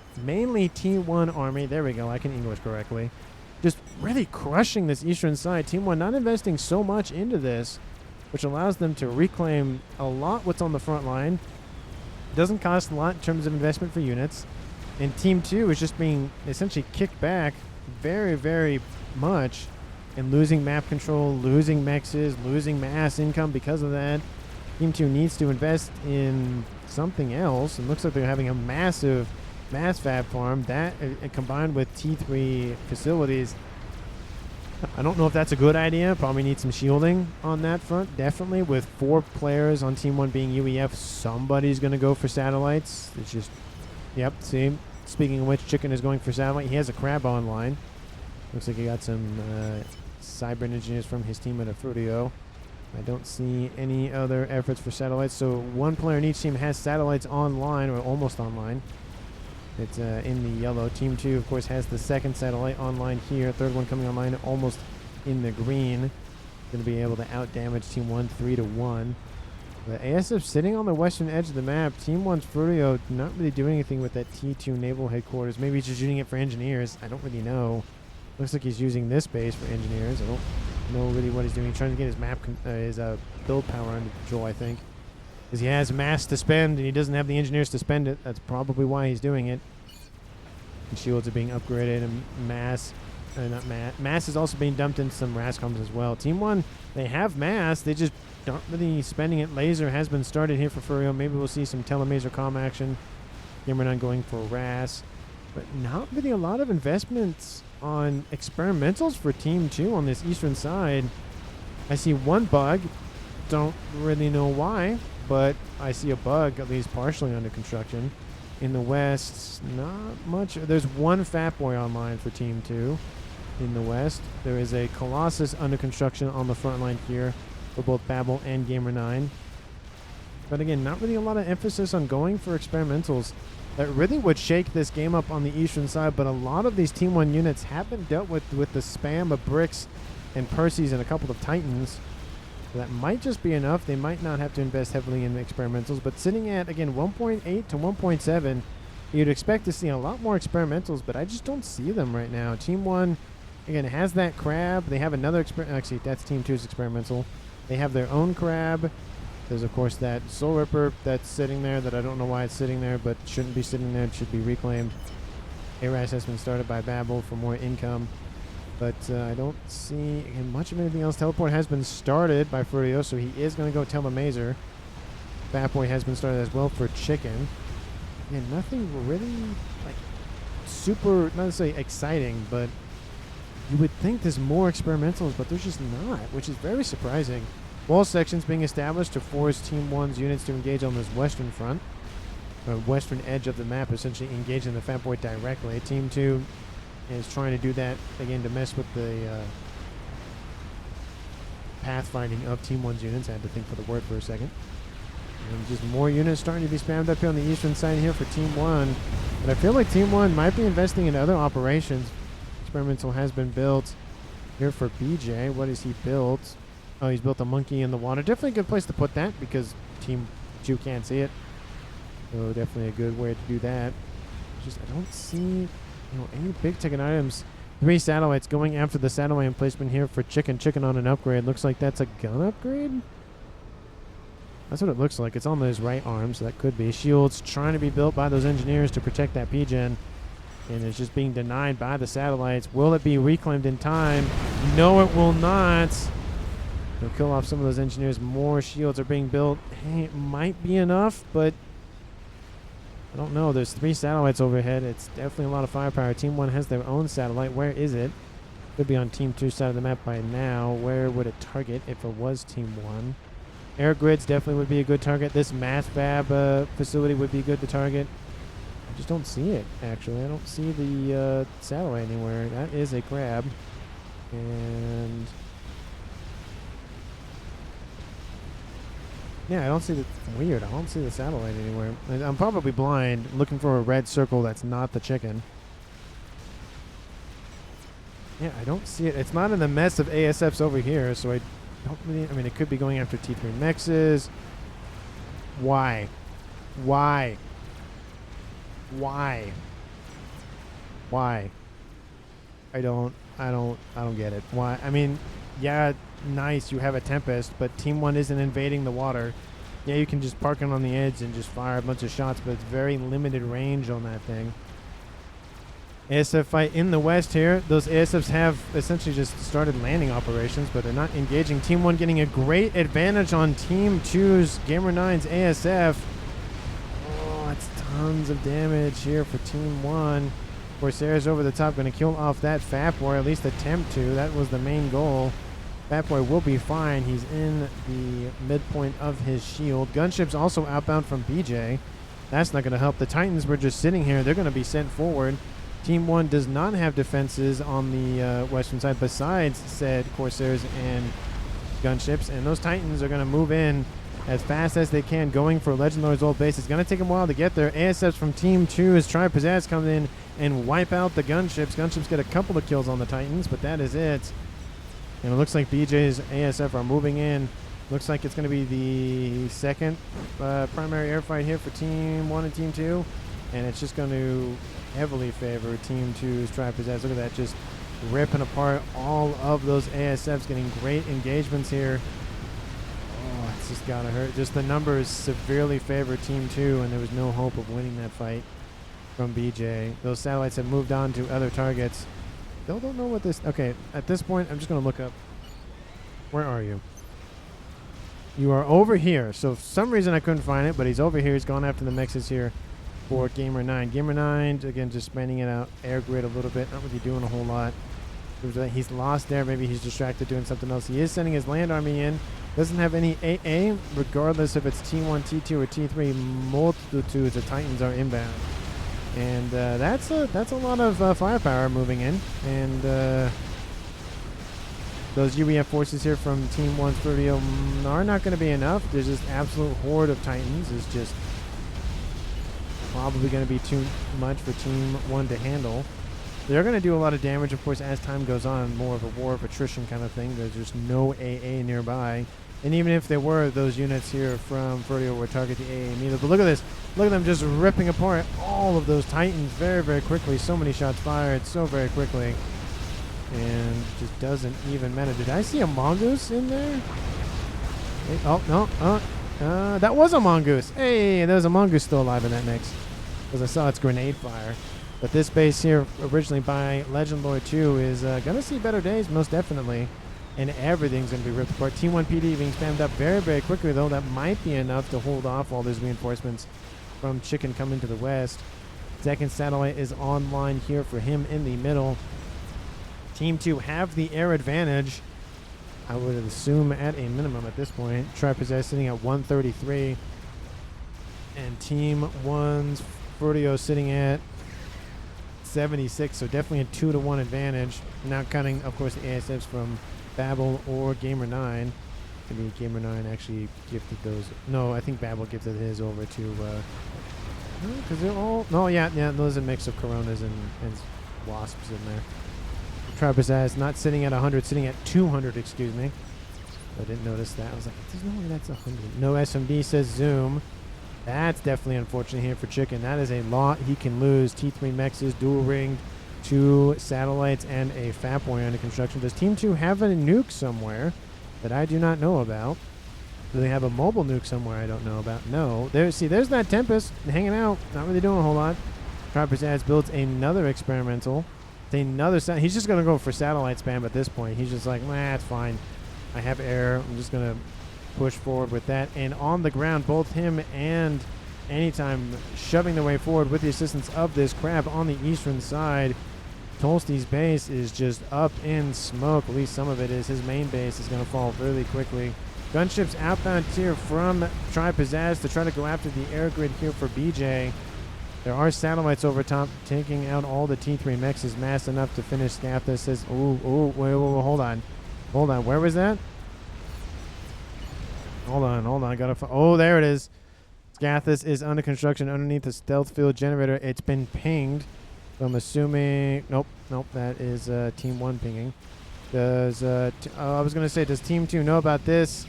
T1 army. There we go. I can English correctly. Just really crushing this eastern side. Team 1 not investing so much into this, which allows them to reclaim a lot what's on the front line. Doesn't cost a lot in terms of investment for units. And Team 2 is just being essentially kicked back very, very much and losing map control, losing mexes, losing mass income because of that. Team 2 needs to invest in something else. It looks like they're having a massive mass FAF farm. That combined with T3 facilities, I don't know if that's a good idea. Probably need some shielding on that front. Definitely with 4 players on Team 1 being UEF, somebody's going to go for satellites. It's just, yep, see. Speaking of which, Chicken is going for satellite. He has a crab online. Looks like he got some cyber engineers from his team at Frudio. I don't see any other efforts for satellites. So 1 player in each team has satellites online, or almost online. It's in the yellow. Team 2, of course, has the 2nd satellite online here. 3rd one coming online almost in the green. Going to be able to outdamage Team 1 3-1. The ASF sitting on the western edge of the map. Team 1's Frudio not really doing anything with that T2 naval headquarters. Maybe he's just using it for engineers. I don't really know. Looks like he's using this base for engineers. I don't know really what he's doing. He's trying to get his map, his build power under control, I think. Because he has mass to spend, and he doesn't have the engineers to spend it. That's probably why he's doing it. And shields are being upgraded, and mass is also being dumped into some RASCOMs as well. Team 1, they have mass. They just don't really spending it. Laser has been started here for Frudio. Maybe we'll see some telemaser comm action. Gamer9 going for RAS. But not really a lot of investments on experimentals for Team 2 on this eastern side. I see 1 bug. Don't really know why, but I see a bug at least partially under construction. In the west, not much. There's 1 Fat Boy online for Team 2 in the west. There is a Colossus under construction on the front line here for both Babel and Gamer9. But again, not really a lot of emphasis on going for experimentals. That really would shake this game up on the eastern side, but a lot of these Team 1 units have been dealt with the spam of bricks and Perseus and a couple of Titans. So that might just be enough. They might not have to invest heavily in the experimentals, but sitting at, again, 1.8 to 1.7, you'd expect to see a lot more experimentals, but I just don't see them right now. Team 1, again, has that crab. They have another actually, that's Team 2's experimental. They have their own crab. There's, of course, that Soul Ripper that's sitting there that I don't know why it's sitting there, but shouldn't be sitting there. It should be reclaimed. ARAS has been started by Babel for more income. But I don't see much of anything else. Teleport has been started by Frudio, so he is going to go Telemaser. Fat Boy has been started as well for Chicken. And nothing really, like, super, not necessarily exciting, but you would think there's more experimentals, but there's just not, which is very surprising. Wall sections being established to force Team 1's units to engage on this western front, or western edge of the map, essentially engaging the Fat Boy directly. Team 2 is trying to do that, again, to mess with the pathfinding of Team 1's units. I had to think for the word for a second. And just more units starting to be spammed up here on the eastern side here for Team 1. But I feel like Team 1 might be investing in other operations. Experimental has been built here for BJ. What has he built? Oh, he's built a monkey in the water. Definitely a good place to put that because Team 2 can't see it. So definitely a good way to do that. Just I don't see any big ticket items. 3 satellites going after the satellite emplacement here for Chicken. Chicken on an upgrade. Looks like that's a gun upgrade? That's what it looks like. It's on those right arms. So that could be. Shields trying to be built by those engineers to protect that PGen. And it's just being denied by the satellites. Will it be reclaimed in time? No, it will not. They'll kill off some of those engineers. More shields are being built. Hey, it might be enough, but I don't know. There's 3 satellites overhead. It's definitely a lot of firepower. Team 1 has their own satellite. Where is it? Could be on Team 2 side of the map by now. Where would it target if it was Team 1? Air grids definitely would be a good target. This mass fab facility would be good to target. I just don't see it, actually. I don't see the satellite anywhere. That is a crab. And yeah, I don't see the weird. I don't see the satellite anywhere. I'm probably blind, looking for a red circle that's not the chicken. Yeah, I don't see it. It's not in the mess of ASFs over here, so I don't really. I mean, it could be going after T3 Mechs. Why? Why? Why? Why? I don't get it. Why? I mean, yeah, nice, you have a Tempest, but Team 1 isn't invading the water. Yeah, you can just park it on the edge and just fire a bunch of shots, but it's very limited range on that thing. ASF fight in the west here. Those ASFs have essentially just started landing operations, but they're not engaging. Team 1 getting a great advantage on Team 2's Gamer9's ASF. Oh, that's tons of damage here for Team 1. Corsair's over the top, going to kill off that Fat Boy, at least attempt to. That was the main goal. Fat Boy will be fine. He's in the midpoint of his shield. Gunship's also outbound from BJ. That's not going to help. The Titans were just sitting here. They're going to be sent forward. Team 1 does not have defenses on the western side besides said Corsairs and Gunships. And those Titans are going to move in as fast as they can, going for Legendlord's old base. It's going to take them a while to get there. ASFs from Team 2 as Tri Pizzazz come in and wipe out the Gunships. Gunships get a couple of kills on the Titans, but that is it. And it looks like BJ's ASF are moving in. Looks like it's going to be the second primary air fight here for Team 1 and Team 2. And it's just going to heavily favor Team 2's Tri Pizzazz. Look at that, just ripping apart all of those ASFs, getting great engagements here. Oh, it's just got to hurt. Just the numbers severely favor Team 2, and there was no hope of winning that fight from BJ. Those satellites have moved on to other targets. Still don't know what this... Okay, at this point, I'm just going to look up. Where are you? You are over here. So for some reason I couldn't find it, but he's over here. He's gone after the Mexes here for Gamer9. Gamer9, again, just spanning it out. Air grid a little bit. Not really doing a whole lot. He's lost there. Maybe he's distracted doing something else. He is sending his land army in. Doesn't have any AA, regardless if it's T1, T2, or T3. Multitudes of Titans are inbound. And that's a lot of firepower moving in. And those UEF forces here from Team 1's Frudio are not going to be enough. There's this absolute horde of Titans. It's just probably going to be too much for Team 1 to handle. They're going to do a lot of damage, of course, as time goes on. More of a war of attrition kind of thing. There's just no AA nearby. And even if there were, those units here from Frudio would target the AA immediately. But look at this. Look at them just ripping apart all of those Titans very, very quickly. So many shots fired so very quickly. And just doesn't even matter. Did I see a Mongoose in there? Hey, oh, no. That was a Mongoose. Hey, there was a Mongoose still alive in that mix. Because I saw its grenade fire. But this base here, originally by Legendlord 2, is going to see better days, most definitely. And everything's going to be ripped apart. Team 1 PD being spammed up very, very quickly, though. That might be enough to hold off all those reinforcements from Chicken coming to the west. Second satellite is online here for him in the middle. Team 2 have the air advantage, I would assume, at a minimum at this point. Tri Pizzazz sitting at 133. And Team 1's Frudio sitting at 76, so definitely a 2-to-1 advantage. Not counting, of course, the ASFs from Babel or Gamer9. Maybe Gamer9 actually gifted those. No, I think Babel gifted his over to, because they're all, no, yeah, those are a mix of Coronas and Wasps in there. Tri Pizzazz not sitting at 100, sitting at 200, excuse me. I didn't notice that. I was like, there's no way that's 100. No SMD, says Zoom. That's definitely unfortunate here for Chicken. That is a lot he can lose. T3 Mechs is dual ringed, 2 satellites, and a Fat Boy under construction. Does Team 2 have a nuke somewhere that I do not know about? Do they have a mobile nuke somewhere I don't know about? No. There's that Tempest hanging out. Not really doing a whole lot. Tri Pizzazz builds another experimental. He's just going to go for satellite spam at this point. He's just like, nah, it's fine. I have air. I'm just going to push forward with that. And on the ground, both him and Anytime shoving their way forward with the assistance of this crab on the eastern side. Tolsty's base is just up in smoke. At least some of it is. His main base is going to fall really quickly. Gunships outbound here from Tri-Pizzazz to try to go after the air grid here for BJ. There are satellites over top, taking out all the T3 mechs. Is mass enough to finish Scathis. Says, wait, hold on. Hold on. Where was that? Hold on. Oh, there it is. Scathis is under construction underneath the stealth field generator. It's been pinged. So I'm assuming... Nope. That is Team 1 pinging. Does... I was going to say, does Team 2 know about this?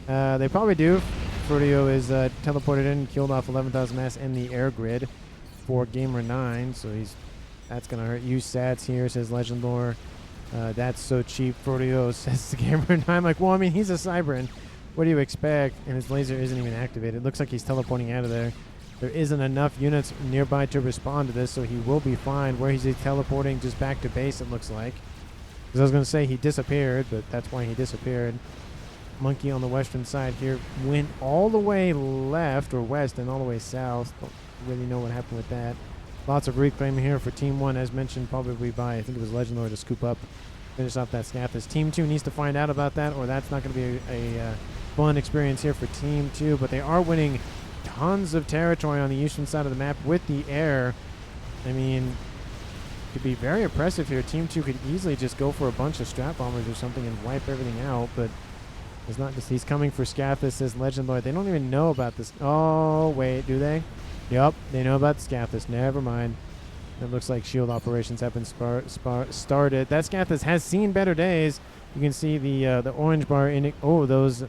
They probably do. Frodio is teleported in and killed off 11,000 mass in the air grid for Gamer 9. So that's going to hurt. Use sats here, says Legend Lore. That's so cheap, Frodio, says the Gamer 9. Like, well, I mean, he's a Cybran. What do you expect? And his laser isn't even activated. Looks like he's teleporting out of there. There isn't enough units nearby to respond to this, so he will be fine. Where he's teleporting just back to base, it looks like. Because I was going to say he disappeared, but that's why he disappeared. Monkey on the western side here went all the way left or west and all the way south. Don't really know what happened with that. Lots of reclaim here for Team 1, as mentioned, probably by, I think it was Legend Lord to scoop up, finish off that Scathis. Team 2 needs to find out about that, or that's not going to be a fun experience here for Team 2, but they are winning tons of territory on the eastern side of the map with the air. I mean, it could be very impressive here. Team 2 could easily just go for a bunch of strap bombers or something and wipe everything out, but it's not just. He's coming for Scathis, says Legend Lord. They don't even know about this. Oh, wait, do they? Yup, they know about Scathis. Never mind. It looks like shield operations have been started. That Scathis has seen better days. You can see the orange bar in it. Oh, those...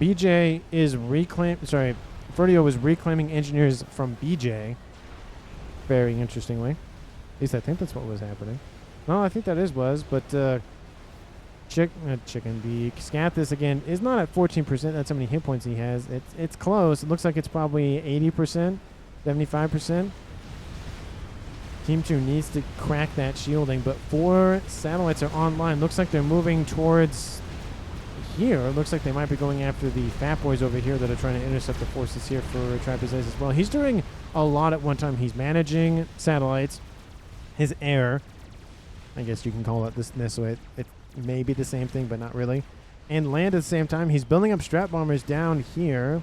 BJ is Frodio was reclaiming engineers from BJ. Very interestingly. At least I think that's what was happening. No, I think that but Chicken Beak. Scathis again is not at 14%. That's how many hit points he has. It's close. It looks like it's probably 80%, 75%. Team 2 needs to crack that shielding, but 4 satellites are online. Looks like they're moving towards here. It looks like they might be going after the FAF boys over here that are trying to intercept the forces here for Tri-Pizzazz as well. He's doing a lot at one time. He's managing satellites, his air. I guess you can call it this way. It may be the same thing, but not really. And land at the same time. He's building up strap bombers down here.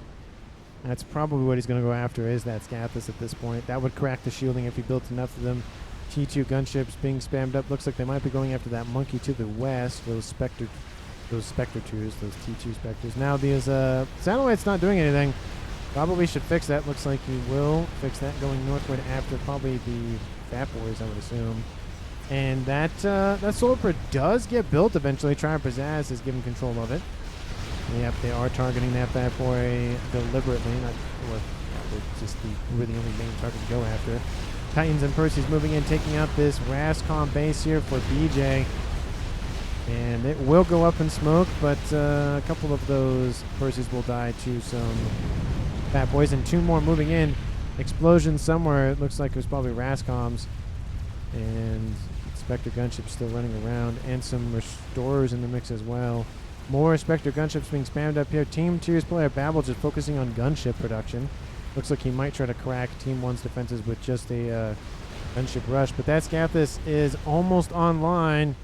That's probably what he's going to go after, is that Scathis at this point. That would crack the shielding if he built enough of them. T2 gunships being spammed up. Looks like they might be going after that monkey to the west. Those Spectre 2s, those T2 Spectres. Now these satellites not doing anything. Probably should fix that. Looks like he will fix that going northward after probably the Fat Boys, I would assume. And that Scoreboard does get built eventually. Tri-Pizzazz is given control of it. Yep, they are targeting that Fat Boy deliberately. They're just really only main target to go after. Titans and Percy's moving in, taking out this Rascom base here for BJ. And it will go up in smoke, but a couple of those Percy's will die to some Fat Boys. And 2 more moving in. Explosion somewhere. It looks like it was probably Rascoms. And Spectre gunships still running around. And some restorers in the mix as well. More Spectre gunships being spammed up here. Team 2's player Babel just focusing on gunship production. Looks like he might try to crack Team 1's defenses with just a gunship rush. But that Scathis is almost online.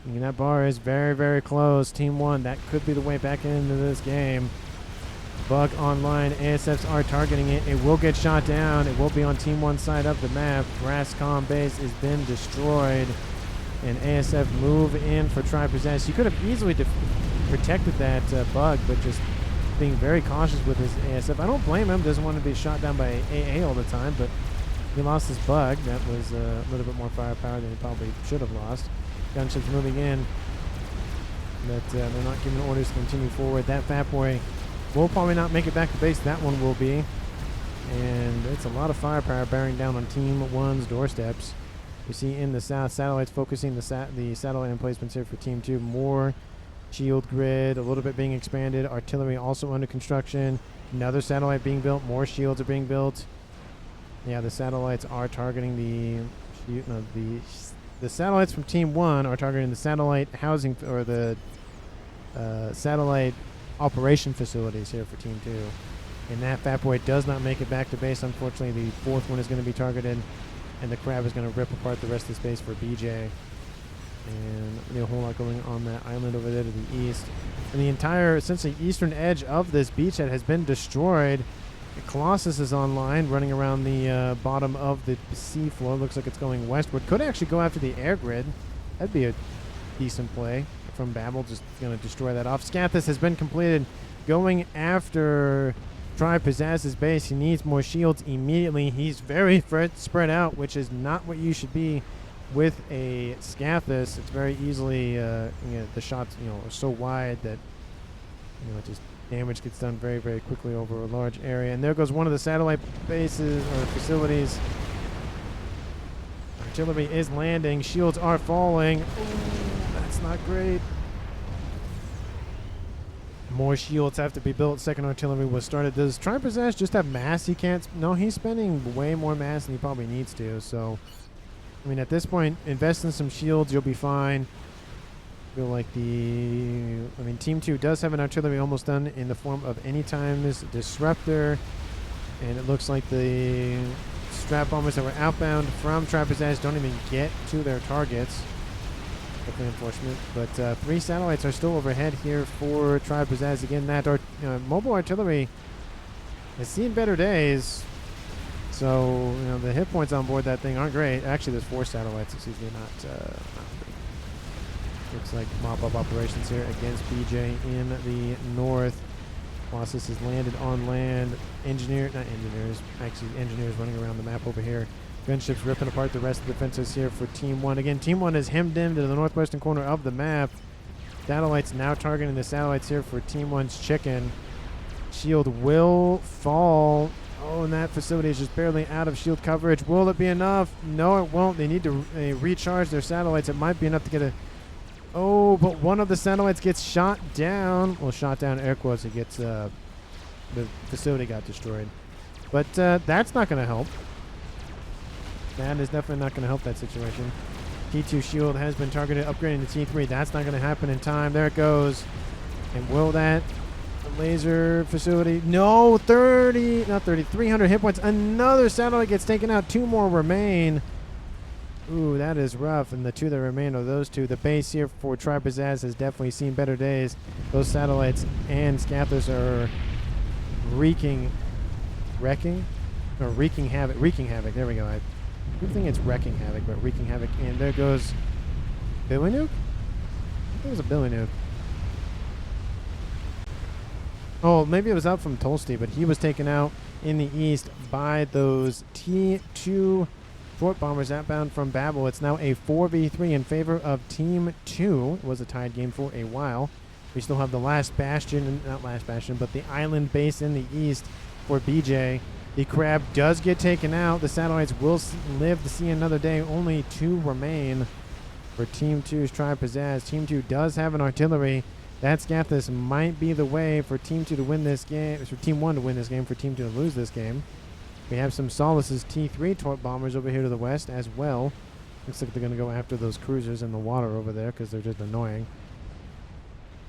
I mean, that bar is very, very close. Team 1, that could be the way back into this game. Bug online. ASFs are targeting it. It will get shot down. It will be on Team 1's side of the map. Rascom base has been destroyed. And ASF move in for Tri-Pizzazz. He could have easily protected that bug, but just being very cautious with his ASF. I don't blame him. Doesn't want to be shot down by AA all the time, but he lost his bug. That was a little bit more firepower than he probably should have lost. Gunships moving in, but they're not giving orders to continue forward. That Fat Boy will probably not make it back to base. That one will be. And it's a lot of firepower bearing down on Team 1's doorsteps. You see in the south, satellites focusing the satellite emplacements here for Team 2. More shield grid, a little bit being expanded. Artillery also under construction. Another satellite being built. More shields are being built. Yeah, the satellites are targeting the satellites from Team 1 are targeting the satellite housing, or the satellite operation facilities here for Team 2. And that fat boy does not make it back to base. Unfortunately, the fourth one is going to be targeted, and the crab is going to rip apart the rest of the space for BJ. And a whole lot going on that island over there to the east. And the entire, essentially, eastern edge of this beachhead has been destroyed. The Colossus is online, running around the bottom of the seafloor. Looks like it's going westward. Could actually go after the air grid. That'd be a decent play from Babel. Just going to destroy that off. Scathis has been completed. Going after Tri-Pizzazz's base. He needs more shields immediately. He's very spread out, which is not what you should be with a Scathis. It's very easily, the shots, are so wide that, just damage gets done very, very quickly over a large area. And there goes one of the satellite bases or facilities. Artillery is landing. Shields are falling. Ooh, that's not great. More shields have to be built. Second artillery was started. Does Tri-Pizazz just have mass? He can't. No, he's spending way more mass than he probably needs to. So, at this point, invest in some shields. You'll be fine. Feel like Team 2 does have an artillery almost done in the form of Anytime's Disruptor. And it looks like the strap bombers that were outbound from Tri-Pizazz don't even get to their targets. Definitely unfortunate. But 3 satellites are still overhead here for Tri-Pizazz. Again, that mobile artillery has seen better days. So, the hit points on board that thing aren't great. Actually, there's 4 satellites, excuse me, not 3. Looks like mop-up operations here against BJ in the north. Colossus has landed on land. Engineers running around the map over here. Gunships ripping apart the rest of the defenses here for Team 1. Again, Team 1 is hemmed in to the northwestern corner of the map. Satellites now targeting the satellites here for Team 1's chicken. Shield will fall. Oh, and that facility is just barely out of shield coverage. Will it be enough? No, it won't. They need to recharge their satellites. It might be enough to get a... Oh, but one of the satellites gets shot down. Well, shot down, air quotes. It gets... the facility got destroyed. But that's not going to help. That is definitely not going to help that situation. T2 shield has been targeted, upgrading to T3. That's not going to happen in time. There it goes. And will that... laser facility. No, 300 hit points. Another satellite gets taken out. 2 more remain. Ooh, that is rough. And the 2 that remain are those 2. The base here for Tri-Pizazz has definitely seen better days. Those satellites and Scathers are wreaking havoc. There we go. I think it's wrecking havoc, but wreaking havoc. And there goes Billy Nuke? I think it was a Billy Nuke. Oh, maybe it was out from Tolsty, but he was taken out in the east by those T2 short bombers outbound from Babel. It's now a 4v3 in favor of Team 2. It was a tied game for a while. We still have the last bastion, not last bastion, but the island base in the east for BJ. The crab does get taken out. The satellites will live to see another day. Only 2 remain for Team 2's Tri-Pizazz. Team 2 does have an artillery. That Scathis might be the way for Team 2 to win this game, for Team 1 to win this game, for Team 2 to lose this game. We have some Solace's T3 torp bombers over here to the west as well. Looks like they're going to go after those cruisers in the water over there because they're just annoying.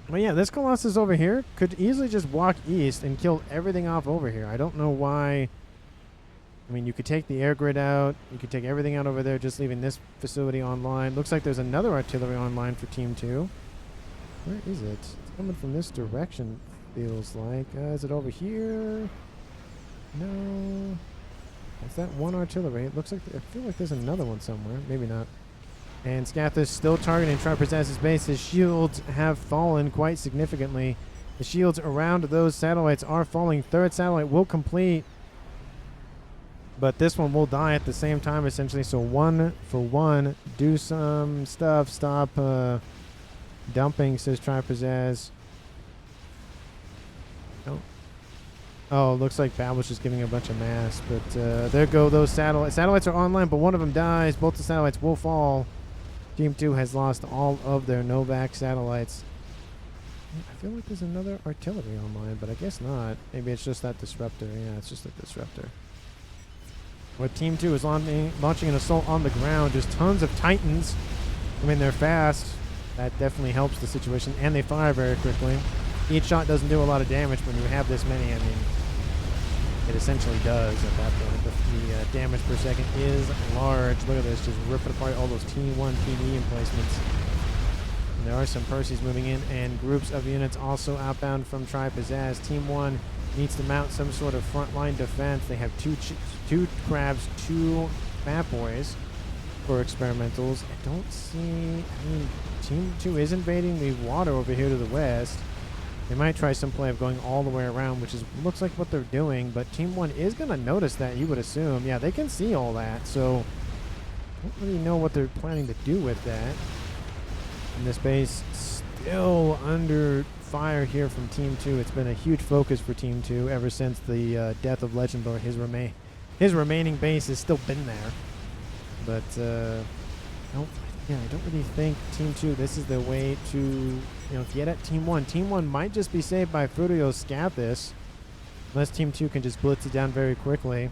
But yeah, this Colossus over here could easily just walk east and kill everything off over here. I don't know why. You could take the air grid out. You could take everything out over there, just leaving this facility online. Looks like there's another artillery online for Team 2. Where is it? It's coming from this direction, feels like. Is it over here? No. Is that one artillery? It looks like... I feel like there's another one somewhere. Maybe not. And Scathis still targeting Tri-Pizazz's base. His shields have fallen quite significantly. The shields around those satellites are falling. Third satellite will complete. But this one will die at the same time, essentially. So 1 for 1. Do some stuff. Stop... dumping, says Tri-Pizazz. Oh, looks like Babel's just giving a bunch of mass. But there go those satellites. Satellites are online, but one of them dies. Both the satellites will fall. Team 2 has lost all of their Novak satellites. I feel like there's another artillery online, but I guess not. Maybe it's just that disruptor. Yeah, it's just a disruptor. But Team 2 is launching an assault on the ground. Just tons of Titans. They're fast. That definitely helps the situation, and they fire very quickly. Each shot doesn't do a lot of damage when you have this many. it essentially does at that point. The damage per second is large. Look at this, just ripping apart all those T1 PD emplacements. And there are some Percys moving in, and groups of units also outbound from Tri-Pizzazz. Team 1 needs to mount some sort of frontline defense. They have two crabs, 2 fat boys for experimentals. I don't see... I mean, Team 2 is invading the water over here to the west. They might try some play of going all the way around, which is looks like what they're doing, but Team 1 is going to notice that, you would assume. Yeah, they can see all that, so I don't really know what they're planning to do with that. And this base still under fire here from Team 2. It's been a huge focus for Team 2 ever since the death of Legendlord. His remaining base has still been there. But, I don't really think Team 2, this is the way to, get at Team 1. Team 1 might just be saved by Fruitio's scout this, unless Team 2 can just blitz it down very quickly.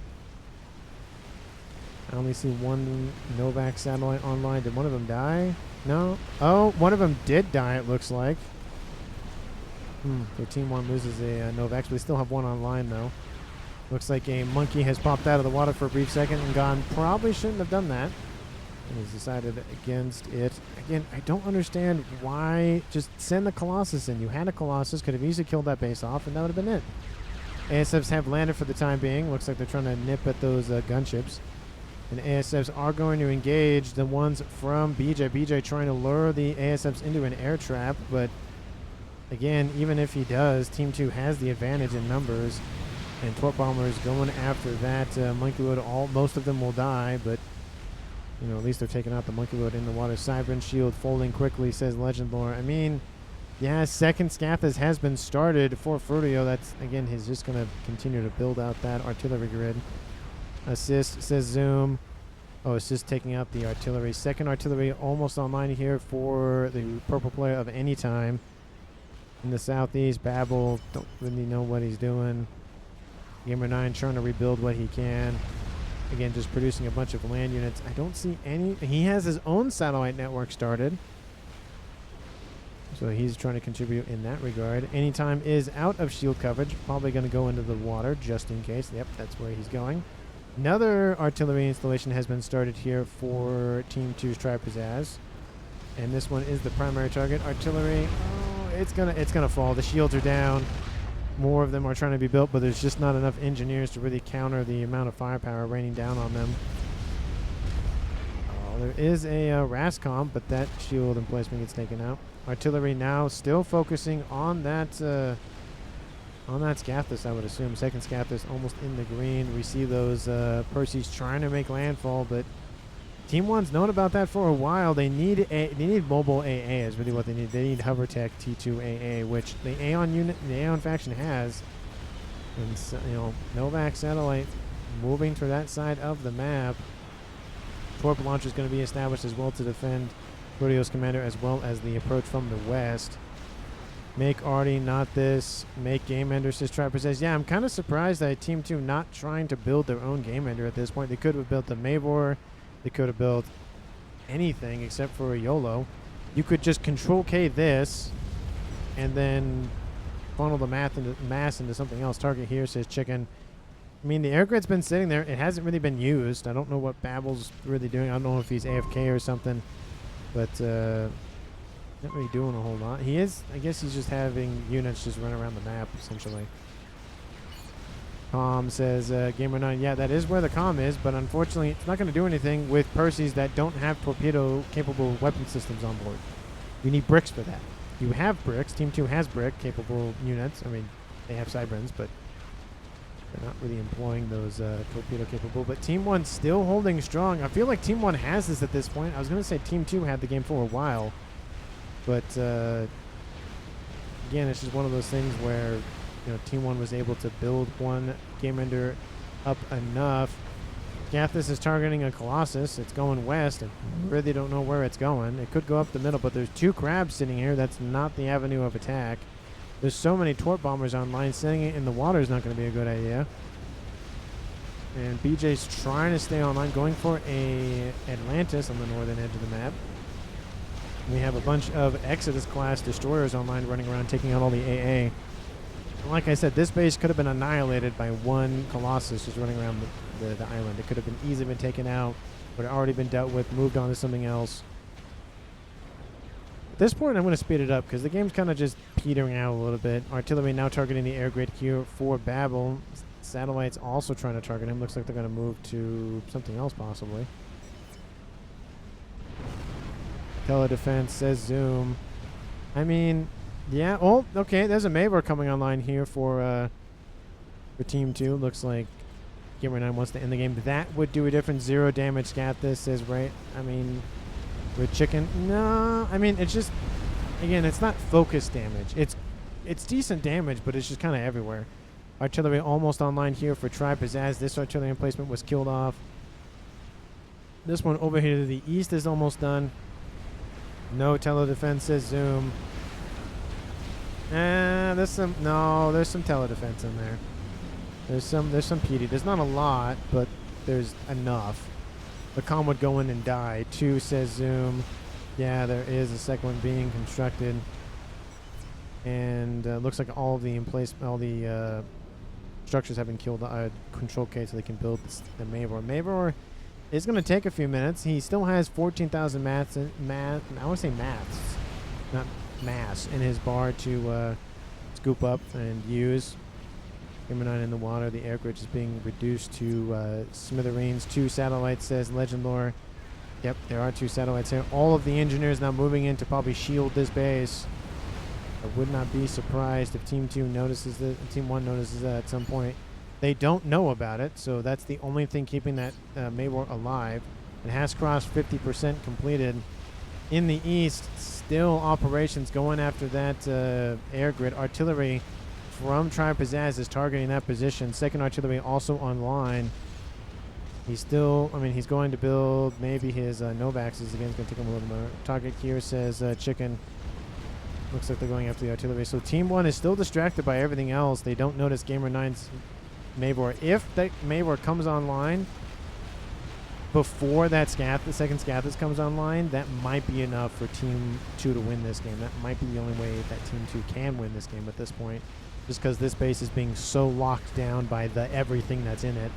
I only see one Novak satellite online. Did one of them die? No? Oh, one of them did die, it looks like. So Team 1 loses a Novak, but they still have one online, though. Looks like a monkey has popped out of the water for a brief second and gone. Probably shouldn't have done that. And he's decided against it. Again, I don't understand why. Just send the Colossus in. You had a Colossus, could have easily killed that base off, and that would have been it. ASFs have landed for the time being. Looks like they're trying to nip at those gunships. And ASFs are going to engage the ones from BJ. BJ trying to lure the ASFs into an air trap, but again, even if he does, Team 2 has the advantage in numbers. And Torp Bombers going after that Monkey Lord. Most of them will die, but at least they're taking out the Monkey Lord in the water. Cybran Shield folding quickly, says Legendlord. I mean, yeah, second Scathis has been started for Fruitio. That's, again, he's just going to continue to build out that artillery grid. Assist, says Zoom. Oh, assist taking out the artillery. Second artillery almost online here for the purple player of any time. In the southeast, Babel, don't really know what he's doing. Gamer 9 trying to rebuild what he can. Again, just producing a bunch of land units. I don't see any... He has his own satellite network started. So he's trying to contribute in that regard. Anytime is out of shield coverage. Probably going to go into the water just in case. Yep, that's where he's going. Another artillery installation has been started here for Team 2's Tri-Pizzazz. And this one is the primary target. Artillery... Oh, it's gonna fall. The shields are down. More of them are trying to be built, but there's just not enough engineers to really counter the amount of firepower raining down on them. Oh, there is a Rascom, but that shield emplacement gets taken out. Artillery now still focusing on that Scathis, I would assume. Second Scathis almost in the green. We see those Percys trying to make landfall, but Team 1's known about that for a while. They need mobile AA is really what they need. They need Hovertech T2 AA, which the Aeon unit, the Aeon faction has. And so, Novak satellite moving to that side of the map. Torp launcher is going to be established as well to defend Fruitio's commander, as well as the approach from the west. Make Artie, not this. Make Game Ender, says Tri-Pizzazz. Yeah, I'm kind of surprised that Team 2 not trying to build their own Game Ender at this point. They could have built the Mavor. They could have built anything except for a YOLO. You could just Control K this and then funnel the mass into something else. Target here, says Chicken. I mean, the air grid's been sitting there. It hasn't really been used. I don't know what Babel's really doing. I don't know if he's AFK or something. But not really doing a whole lot. He is, I guess he's just having units just run around the map, essentially. Comm says, Gamer 9, yeah, that is where the comm is, but unfortunately it's not going to do anything with Percys that don't have torpedo-capable weapon systems on board. You need bricks for that. You have bricks. Team 2 has brick-capable units. I mean, they have Cybrans, but they're not really employing those torpedo-capable. But Team 1 still holding strong. I feel like Team 1 has this at this point. I was going to say Team 2 had the game for a while, but again, it's just one of those things where Team 1 was able to build one Game Ender up enough. Scathis is targeting a Colossus. It's going west, and really don't know where it's going. It could go up the middle, but there's 2 crabs sitting here. That's not the avenue of attack. There's so many Torp Bombers online. Setting it in the water is not going to be a good idea. And BJ's trying to stay online, going for a Atlantis on the northern edge of the map. We have a bunch of Exodus-class destroyers online running around, taking out all the AA. like I said, this base could have been annihilated by one Colossus just running around the island. It could have been easily been taken out, but it already been dealt with, moved on to something else. At this point, I'm going to speed it up because the game's kind of just petering out a little bit. Artillery now targeting the air grid here for Babel. Satellites also trying to target him. Looks like they're going to move to something else possibly. Tele-defense says zoom. I mean, yeah. Oh, okay. There's a Mavor coming online here for Team 2. Looks like Gamer 9 wants to end the game. That would do a difference. 0 damage. Scat this says right. I mean, with chicken. No, I mean it's just again, it's not focused damage. It's decent damage, but it's just kind of everywhere. Artillery almost online here for Tri Pizzazz. This artillery emplacement was killed off. This one over here to the east is almost done. No tele-defense says zoom. There's some tele-defense in there. There's some PD. There's not a lot, but there's enough. The comm would go in and die. 2 says zoom. Yeah, there is a second one being constructed. And looks like all the structures have been killed. Control K so they can build the Mavor. Mavor is going to take a few minutes. He still has 14,000 I want to say maths, not mass, in his bar to scoop up and use. Gamer 9 in the water. The air grid is being reduced to smithereens. 2 satellites, says Legend Lore. Yep, there are 2 satellites here. All of the engineers now moving in to probably shield this base. I would not be surprised if Team 2 notices it, Team 1 notices that at some point. They don't know about it, so that's the only thing keeping that Mavor alive. It has crossed 50% completed. In the east, still operations going after that air grid. Artillery from Tri Pizzazz is targeting that position. Second artillery also online. He's still, he's going to build maybe his Novaxes. Again, it's going to take him a little more. Target here says chicken. Looks like they're going after the artillery. So Team 1 is still distracted by everything else. They don't notice Gamer 9's Mavor. If that Mavor comes online before that the second Scathis comes online, that might be enough for Team 2 to win this game. That might be the only way that Team 2 can win this game at this point, just because this base is being so locked down by everything that's in it.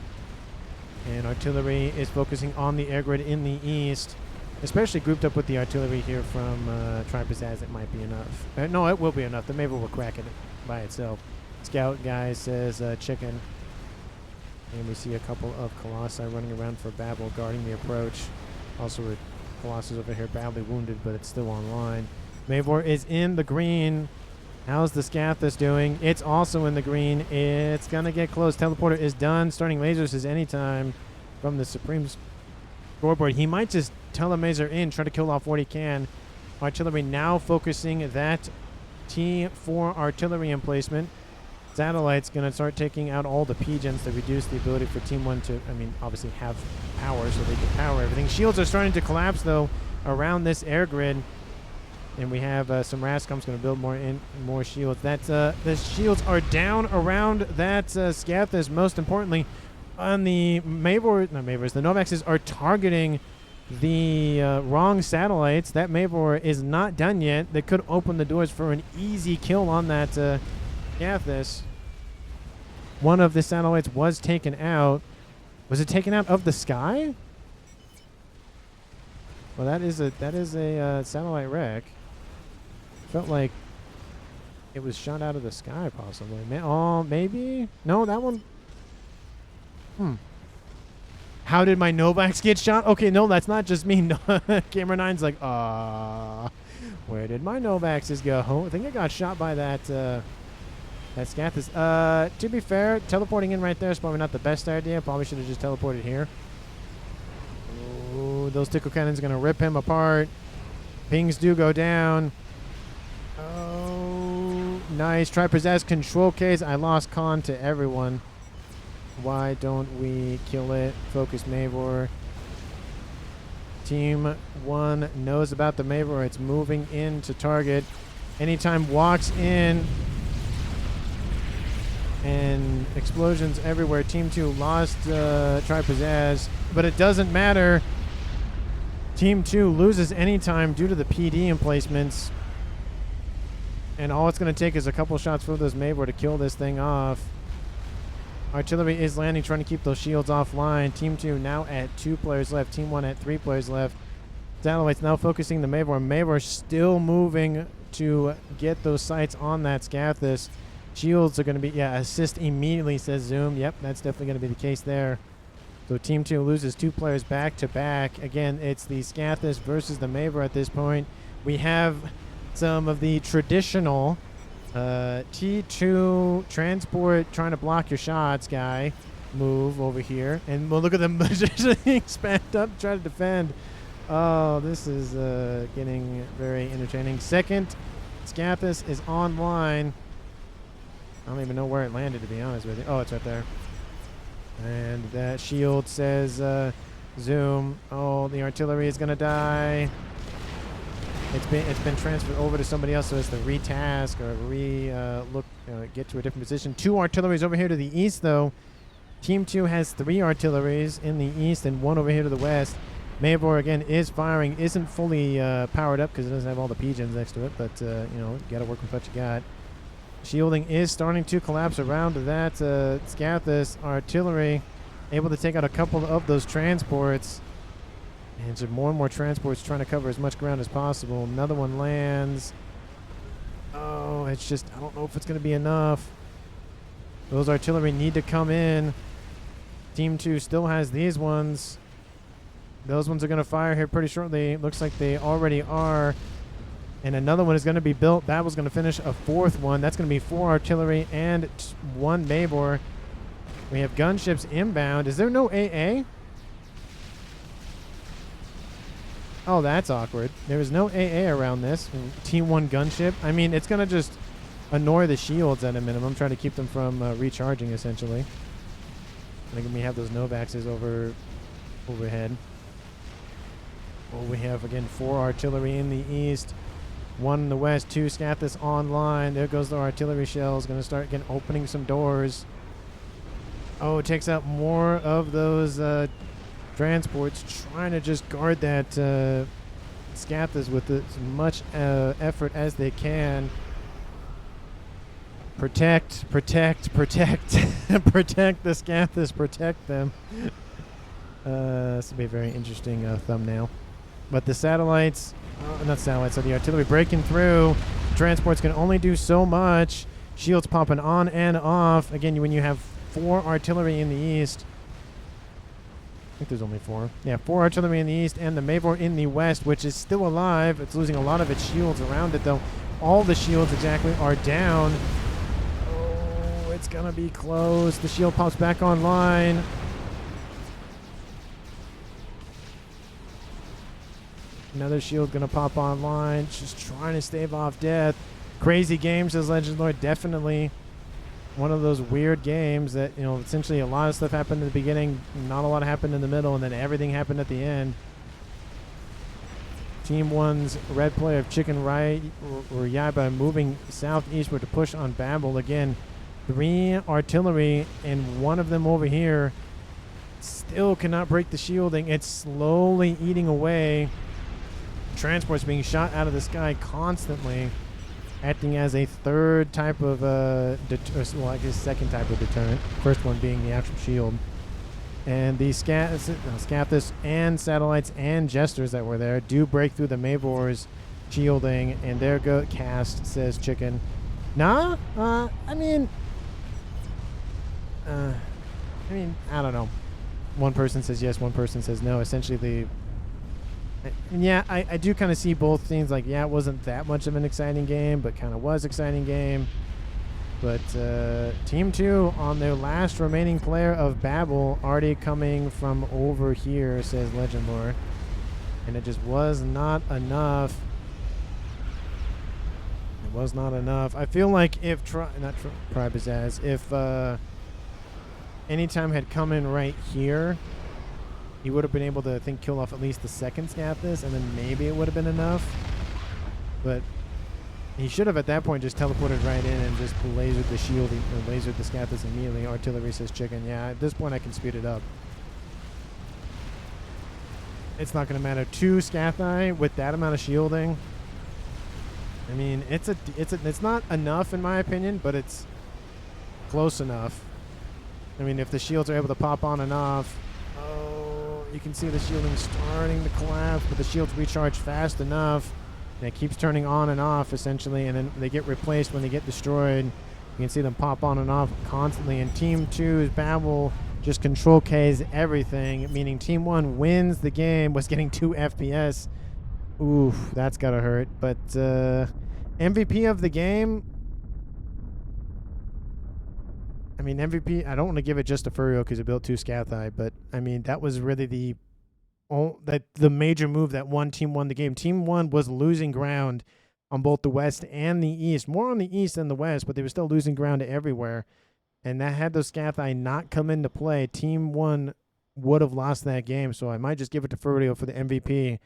And artillery is focusing on the air grid in the east, especially grouped up with the artillery here from Tri Pizzazz. It might be enough. No, it will be enough. The Mavor will crack it by itself. Scout guy says chicken. And we see a couple of Colossi running around for Babel, guarding the approach. Also with Colossus over here badly wounded, but it's still online. Mavor is in the green. How's the Scathis doing? It's also in the green. It's going to get close. Teleporter is done. Starting lasers is anytime from the Supreme Scoreboard. He might just telemaser in, try to kill off what he can. Artillery now focusing that T4 artillery emplacement. Satellite's going to start taking out all the P-gens to reduce the ability for Team 1 to, obviously have power so they can power everything. Shields are starting to collapse, though, around this air grid. And we have some Rascom's going to build more shields. The shields are down around that Scathis. Most importantly, on the the Novaxes are targeting the wrong satellites. That Mavor is not done yet. They could open the doors for an easy kill on that Scathis. One of the satellites was taken out. Was it taken out of the sky? Well, that is a satellite wreck. Felt like it was shot out of the sky, possibly. Maybe? No, that one. How did my Novax get shot? Okay, no, that's not just me. Gamer 9's like, where did my Novaxes go? I think I got shot by that Scathis. To be fair, teleporting in right there is probably not the best idea. Probably should have just teleported here. Oh, those tickle cannons are going to rip him apart. Pings do go down. Oh, nice. Tri Pizzazz control case. I lost con to everyone. Why don't we kill it? Focus Mavor. Team 1 knows about the Mavor. It's moving in to target. Anytime walks in. And explosions everywhere. Team 2 lost Tri Pizzazz. But it doesn't matter. Team 2 loses anytime due to the PD emplacements. And all it's going to take is a couple shots from those Mavor to kill this thing off. Artillery is landing, trying to keep those shields offline. Team 2 now at 2 players left. Team 1 at 3 players left. Satellite's now focusing the Mavor. Mavor still moving to get those sights on that Scathis. Shields are going to be, yeah, assist immediately, says Zoom. Yep, that's definitely going to be the case there. So Team 2 loses 2 players back to back. Again, it's the Scathis versus the Mavor at this point. We have some of the traditional T2 transport trying to block your shots guy move over here. And we'll look at them expand up, try to defend. Oh, this is getting very entertaining. Second, Scathis is online. I don't even know where it landed, to be honest with you. Oh, it's right there. And that shield says Zoom. Oh, the artillery is going to die. It's been transferred over to somebody else, so it's the retask or get to a different position. 2 artilleries over here to the east, though. Team 2 has 3 artilleries in the east and 1 over here to the west. Mavor again is firing, isn't fully powered up because it doesn't have all the PGens next to it, but you got to work with what you got. Shielding is starting to collapse around that Scathis. Artillery able to take out a couple of those transports. And so more and more transports trying to cover as much ground as possible. Another one lands. Oh, it's just, I don't know if it's going to be enough. Those artillery need to come in. Team 2 still has these ones. Those ones are going to fire here pretty shortly. Looks like they already are. And another one is going to be built. That was going to finish a 4th one. That's going to be 4 artillery and 1 Mavor. We have gunships inbound. Is there no AA? Oh, that's awkward. There is no AA around this. T1 gunship. I mean, it's going to just annoy the shields at a minimum, try to keep them from recharging, essentially. I think we have those Novaxes overhead. Well, we have, again, 4 artillery in the east, 1 in the west, 2 Scathis online. There goes the artillery shells. Going to start, again, opening some doors. Oh, it takes out more of those transports, trying to just guard that Scathis with as much effort as they can. Protect, protect, protect. Protect the Scathis, protect them. This will be a very interesting thumbnail. But the satellites, not satellites, so the artillery breaking through. Transports can only do so much. Shields popping on and off. Again, when you have 4 artillery in the east, I think there's only 4. Yeah, 4 artillery in the east and the Mavor in the west, which is still alive. It's losing a lot of its shields around it, though. All the shields exactly are down. Oh, it's going to be close. The shield pops back online. Another shield going to pop online. Just trying to stave off death. Crazy game, says Legend Lord. Definitely one of those weird games that, essentially a lot of stuff happened in the beginning, not a lot happened in the middle, and then everything happened at the end. Team 1's red player of Chicken Right or Yaiba moving southeastward to push on Babel. Again, 3 artillery and 1 of them over here. Still cannot break the shielding. It's slowly eating away. Transports being shot out of the sky constantly, acting as a 3rd type of second type of deterrent. First one being the actual shield. And the Scathis and satellites and jesters that were there do break through the Mavor's shielding, and there go cast, says Chicken. Nah, I mean, I don't know. One person says yes, one person says no. Essentially, I do kind of see both things. Like, yeah, it wasn't that much of an exciting game, but kind of was exciting game. But Team 2 on their last remaining player of Babel, already coming from over here, says Legend Lore. And it just was not enough. It was not enough. I feel like if if Anytime had come in right here, he would have been able to, I think, kill off at least the second Scathis, and then maybe it would have been enough. But he should have at that point just teleported right in and just lasered the shield, or lasered the Scathis immediately. Artillery says Chicken. Yeah, at this point I can speed it up. It's not going to matter. 2 Scathi with that amount of shielding. I mean, it's not enough in my opinion, but it's close enough. I mean, if the shields are able to pop on and off, oh, you can see the shielding starting to collapse, but the shields recharge fast enough, and it keeps turning on and off essentially, and then they get replaced when they get destroyed. You can see them pop on and off constantly, and Team 2's Babel just control K's everything, meaning Team 1 wins the game, was getting 2 FPS. Oof, that's gotta hurt. But MVP of the game, I mean, MVP, I don't want to give it just to Furio because it built 2 Scathai, but I mean, that was really the major move that Team 1 the game. Team 1 was losing ground on both the West and the East, more on the East than the West, but they were still losing ground everywhere. And that had those Scathai not come into play, Team 1 would have lost that game. So I might just give it to Furio for the MVP.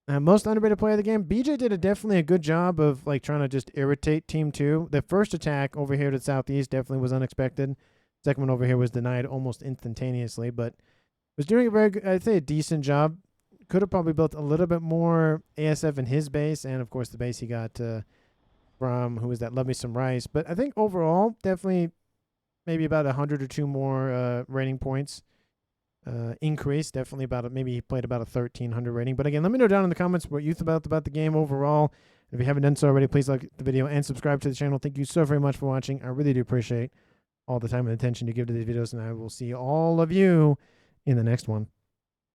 Most underrated player of the game, BJ did definitely a good job of like trying to just irritate Team 2. The first attack over here to the southeast definitely was unexpected. Second one over here was denied almost instantaneously, but was doing a very good, I'd say a decent job. Could have probably built a little bit more ASF in his base, and of course the base he got from, who was that, Love Me Some Rice. But I think overall, definitely maybe about 100 or 2 more rating points. Increase, definitely about maybe he played about a 1,300 rating. But again, let me know down in the comments what you thought about the game overall. If you haven't done so already, please like the video and subscribe to the channel. Thank you so very much for watching. I really do appreciate all the time and attention you give to these videos, and I will see all of you in the next one.